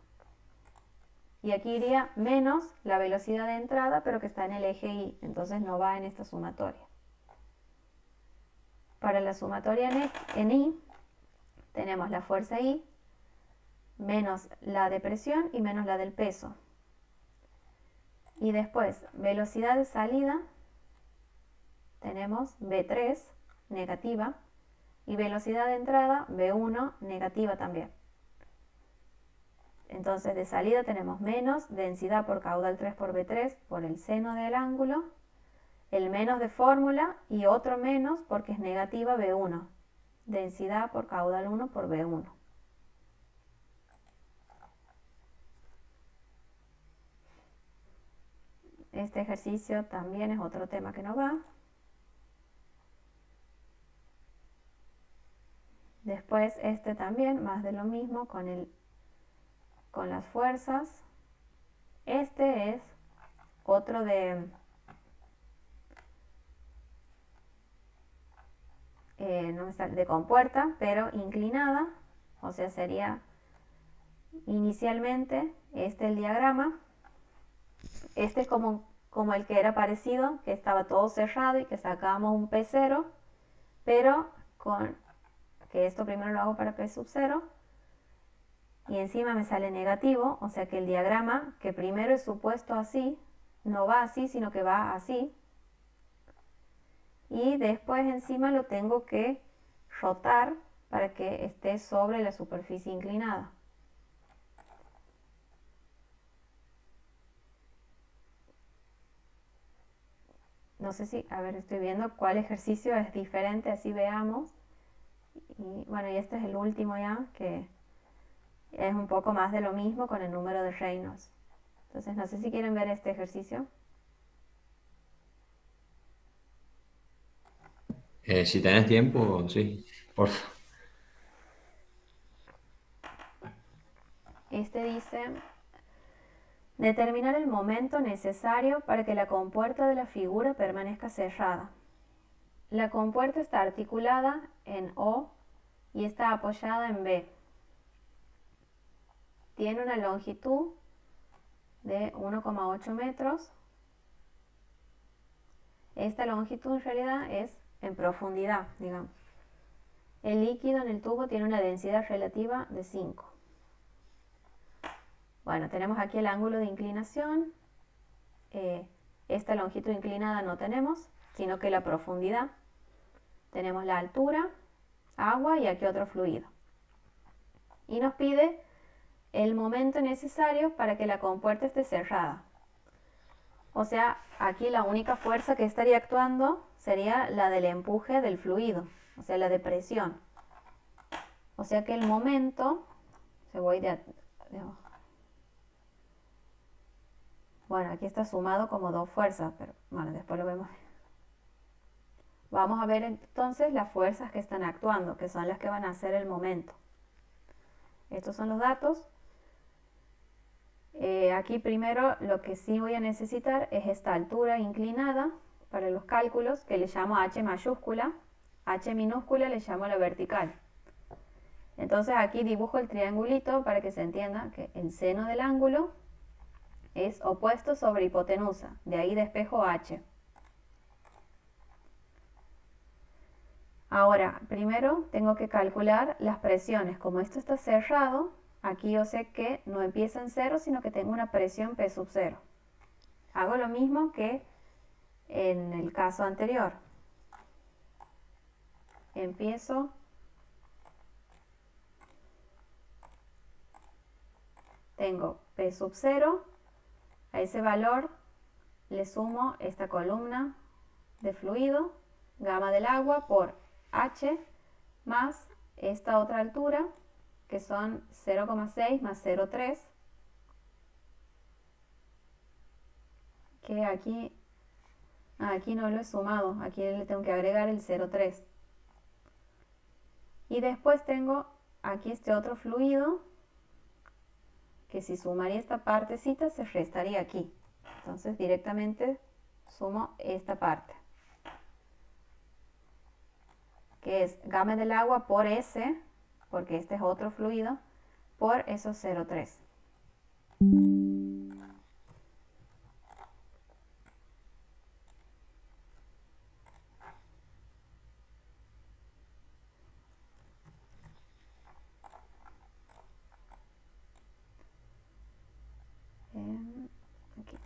Y aquí iría menos la velocidad de entrada, pero que está en el eje Y, entonces no va en esta sumatoria. Para la sumatoria en Y, tenemos la fuerza Y, menos la de presión y menos la del peso. Y después, velocidad de salida, tenemos B3 negativa y velocidad de entrada B1 negativa también. Entonces de salida tenemos menos densidad por caudal 3 por B3 por el seno del ángulo, el menos de fórmula y otro menos porque es negativa B1, densidad por caudal 1 por B1. Este ejercicio también es otro tema que no va. Después este también, más de lo mismo con las fuerzas. Este es otro de compuerta, pero inclinada, o sea, sería inicialmente este el diagrama. Este es como el que era parecido, que estaba todo cerrado y que sacábamos un P0, pero que esto primero lo hago para P sub 0, y encima me sale negativo, o sea que el diagrama, que primero es supuesto así, no va así, sino que va así. Y después encima lo tengo que rotar para que esté sobre la superficie inclinada. No sé si, a ver, estoy viendo cuál ejercicio es diferente, así veamos. Y bueno, y este es el último ya, que es un poco más de lo mismo con el número de Reynolds. Entonces, no sé si quieren ver este ejercicio. Si tenés tiempo, sí, por favor. Este dice, determinar el momento necesario para que la compuerta de la figura permanezca cerrada. La compuerta está articulada en O y está apoyada en B. Tiene una longitud de 1,8 metros. Esta longitud en realidad es en profundidad, digamos. El líquido en el tubo tiene una densidad relativa de 5. Bueno, tenemos aquí el ángulo de inclinación. Esta longitud inclinada no tenemos, sino que la profundidad. Tenemos la altura, agua y aquí otro fluido. Y nos pide el momento necesario para que la compuerta esté cerrada. O sea, aquí la única fuerza que estaría actuando sería la del empuje del fluido, o sea, la de presión. O sea que el momento, se voy de abajo. Bueno, aquí está sumado como dos fuerzas, pero bueno, después lo vemos. Vamos a ver entonces las fuerzas que están actuando, que son las que van a hacer el momento. Estos son los datos. Aquí primero lo que sí voy a necesitar es esta altura inclinada para los cálculos, que le llamo H mayúscula. H minúscula le llamo la vertical. Entonces aquí dibujo el triangulito para que se entienda que el seno del ángulo es opuesto sobre hipotenusa. De ahí despejo H. Ahora, primero tengo que calcular las presiones. Como esto está cerrado, aquí yo sé que no empieza en 0, sino que tengo una presión P sub 0. Hago lo mismo que en el caso anterior. Empiezo tengo P sub 0, a ese valor le sumo esta columna de fluido, gamma del agua por H más esta otra altura, que son 0,6 más 0,3, que aquí no lo he sumado, aquí le tengo que agregar el 0,3. Y después tengo aquí este otro fluido, que si sumaría esta partecita se restaría aquí. Entonces directamente sumo esta parte, que es gamma del agua por S, porque este es otro fluido, por esos 0,3. Aquí.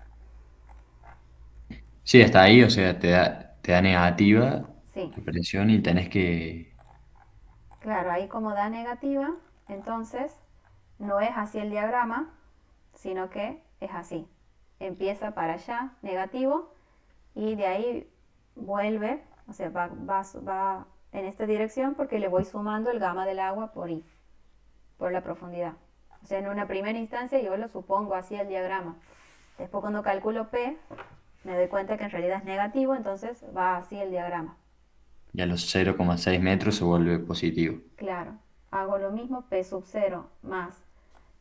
Sí, hasta ahí, o sea, te da negativa Sí, la presión y tenés que... claro, ahí como da negativa, entonces no es así el diagrama, sino que es así. Empieza para allá, negativo, y de ahí vuelve, o sea, va en esta dirección porque le voy sumando el gamma del agua por I, por la profundidad. O sea, en una primera instancia yo lo supongo así el diagrama. Después cuando calculo P, me doy cuenta que en realidad es negativo, entonces va así el diagrama. Y a los 0,6 metros se vuelve positivo. Claro, hago lo mismo, P sub 0 más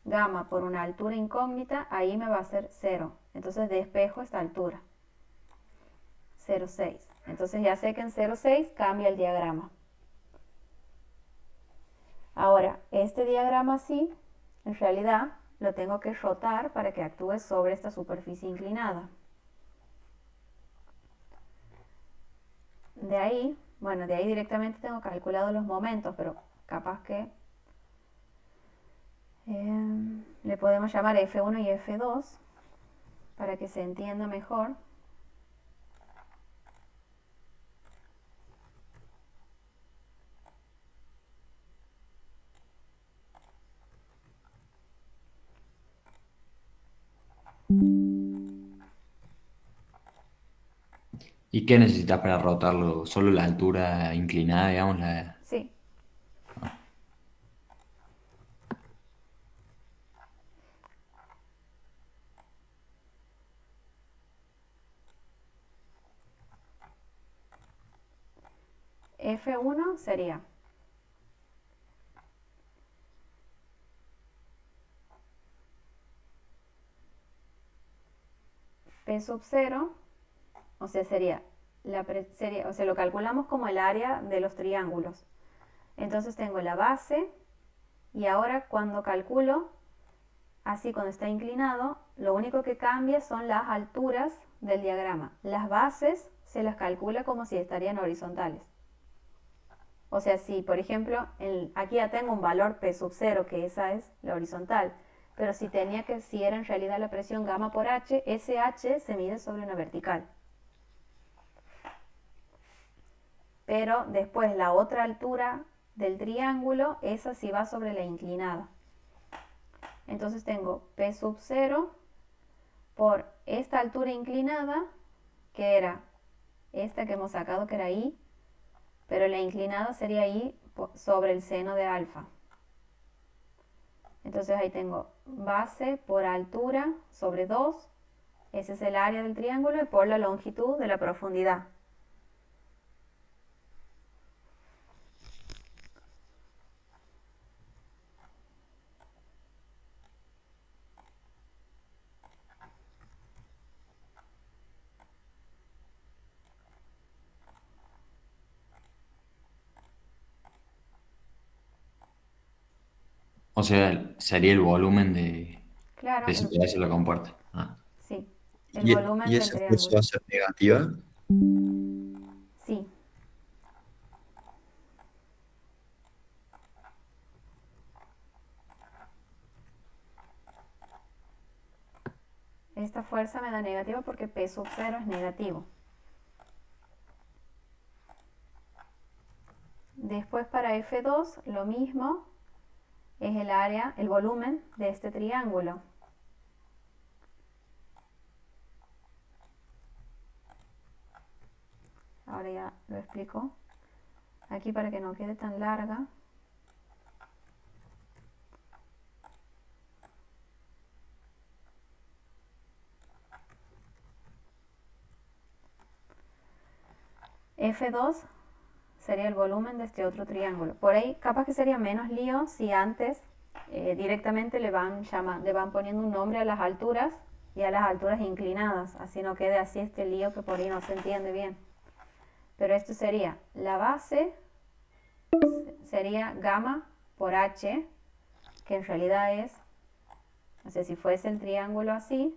gamma por una altura incógnita, ahí me va a ser 0. Entonces despejo esta altura, 0,6. Entonces ya sé que en 0,6 cambia el diagrama. Ahora, este diagrama así, en realidad lo tengo que rotar para que actúe sobre esta superficie inclinada. De ahí, bueno, de ahí directamente tengo calculado los momentos, pero capaz que le podemos llamar F1 y F2 para que se entienda mejor. ¿Y qué necesitas para rotarlo? ¿Solo la altura inclinada, digamos? Sí, F1 sería P sub 0, o sea, sería o sea, lo calculamos como el área de los triángulos. Entonces tengo la base y ahora cuando calculo, así cuando está inclinado, lo único que cambia son las alturas del diagrama. Las bases se las calcula como si estarían horizontales. O sea, si por ejemplo, aquí ya tengo un valor P sub 0, que esa es la horizontal, pero si era en realidad la presión gamma por H, ese H se mide sobre una vertical. Pero después la otra altura del triángulo, esa sí va sobre la inclinada. Entonces tengo P sub 0 por esta altura inclinada, que era esta que hemos sacado, que era I, pero la inclinada sería I sobre el seno de alfa. Entonces ahí tengo base por altura sobre 2, ese es el área del triángulo, y por la longitud de la profundidad. O sea, sería el volumen Claro, de ese pedazo de la compuerta. Ah. sí, el volumen ¿Y del esa fuerza va triángulo. a ser negativa? Sí, esta fuerza me da negativa porque P sub 0 es negativo. Después para F2 lo mismo, es el área, el volumen de este triángulo. Ahora ya lo explico. Aquí para que no quede tan larga. F2 sería el volumen de este otro triángulo. Por ahí capaz que sería menos lío si antes directamente le van poniendo un nombre a las alturas y a las alturas inclinadas, así no quede así este lío que por ahí no se entiende bien. Pero esto sería la base, sería gamma por H, que en realidad es, o sea, si fuese el triángulo así,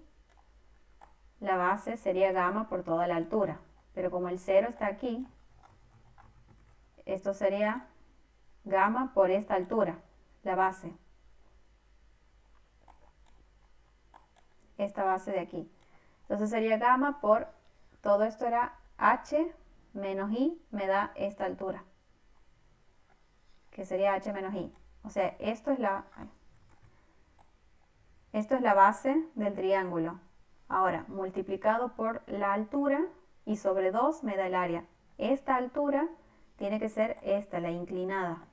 la base sería gamma por toda la altura. Pero como el 0 está aquí, esto sería gamma por esta altura, la base. Esta base de aquí. Entonces sería gamma por, todo esto era H menos I, me da esta altura, que sería H menos I. O sea, esto es la base del triángulo. Ahora, multiplicado por la altura y sobre 2 me da el área. Esta altura tiene que ser esta, la inclinada,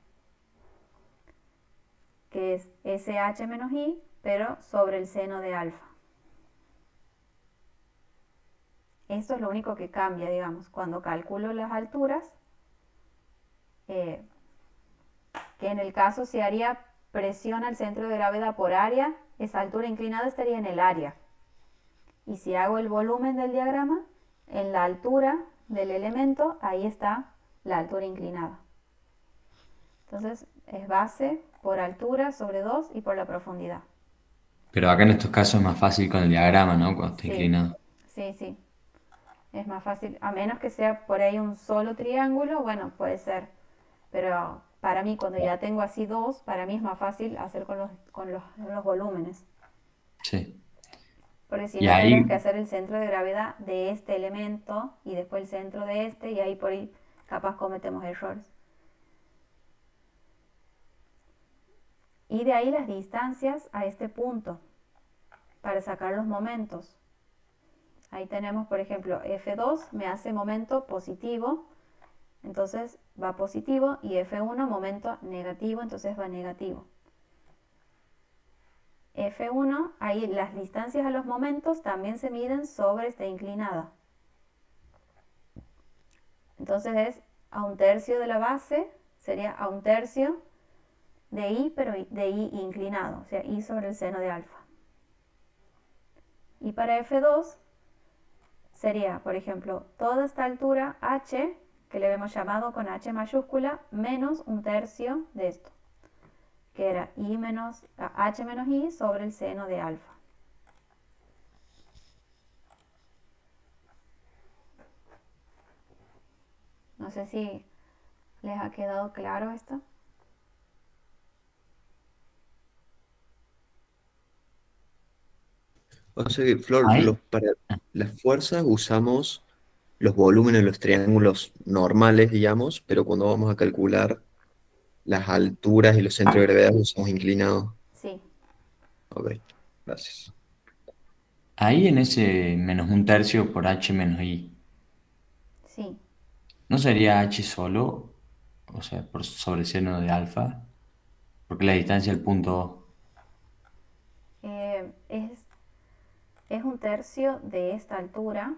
que es SH menos I, pero sobre el seno de alfa. Esto es lo único que cambia, digamos, cuando calculo las alturas, que en el caso si haría presión al centro de gravedad por área, esa altura inclinada estaría en el área. Y si hago el volumen del diagrama, en la altura del elemento, ahí está la altura inclinada. Entonces es base por altura sobre 2 y por la profundidad. Pero acá en estos casos es más fácil con el diagrama, ¿no? Cuando está Sí, inclinado. sí. Es más fácil, a menos que sea por ahí un solo triángulo, bueno, puede ser. Pero para mí, cuando ya tengo así dos, para mí es más fácil hacer con los volúmenes. Sí. Porque si Y no, tendremos que ahí, hacer el centro de gravedad de este elemento y después el centro de este, y ahí por ahí capaz cometemos errores. Y de ahí las distancias a este punto para sacar los momentos. Ahí tenemos, por ejemplo, F2 me hace momento positivo, entonces va positivo, y F1 momento negativo, entonces va negativo. F1, ahí las distancias a los momentos también se miden sobre esta inclinada. Entonces es a un tercio de la base, sería a un tercio de I, pero de I inclinado, o sea, I sobre el seno de alfa. Y para F2 sería, por ejemplo, toda esta altura H, que le hemos llamado con H mayúscula, menos un tercio de esto, que era H menos I sobre el seno de alfa. No sé si les ha quedado claro esto. O sea que, Flor, Ahí, para las fuerzas usamos los volúmenes de los triángulos normales, digamos, pero cuando vamos a calcular las alturas y los centros de gravedad usamos inclinados. Sí, Ok, gracias. ahí en ese menos un tercio por h menos i, sí. ¿no sería h solo? O sea, por sobre seno de alfa, porque la distancia del punto... Eh, es, es un tercio de esta altura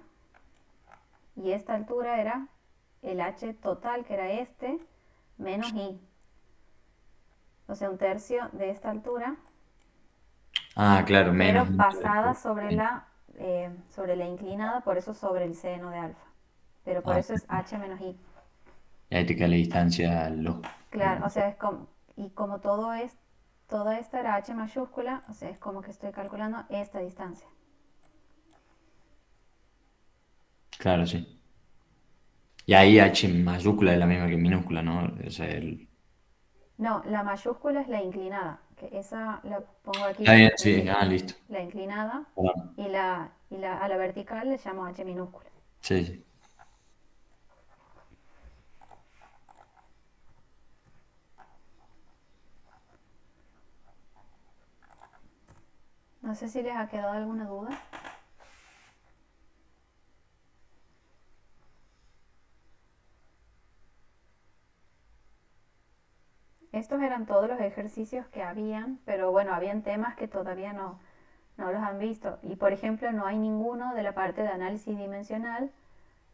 y esta altura era el h total, que era este, menos i. O sea, un tercio de esta altura, Ah, claro, pero menos un pasada tercio. Sí. sobre la inclinada, por eso sobre el seno de alfa. Pero por Ah, eso es h menos i. y ahí te queda la distancia Claro, o sea, es como, y como toda esta era h mayúscula, o sea, es como que estoy calculando esta distancia. Claro, sí. Y ahí h mayúscula es la misma que minúscula, ¿no? O sea, No, la mayúscula es la inclinada, que esa la pongo está aquí, bien, sí, ah, listo. la inclinada, Perdón. a la vertical le llamo h minúscula. Sí, sí. No sé si les ha quedado alguna duda. Estos eran todos los ejercicios que habían, pero bueno, habían temas que todavía no los han visto. Y por ejemplo, no hay ninguno de la parte de análisis dimensional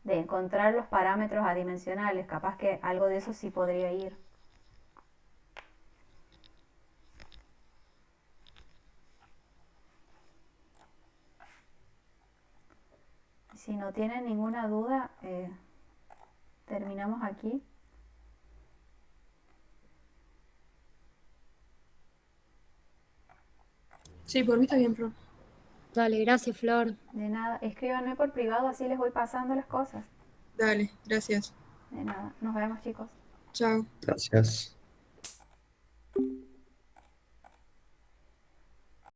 de encontrar los parámetros adimensionales. Capaz que algo de eso sí podría ir. Si no tienen ninguna duda, terminamos aquí. Sí, por mí está bien, Flor. Dale, gracias, Flor. De nada, escríbanme por privado, así les voy pasando las cosas. Dale, gracias. De nada, nos vemos chicos. Chao. Gracias.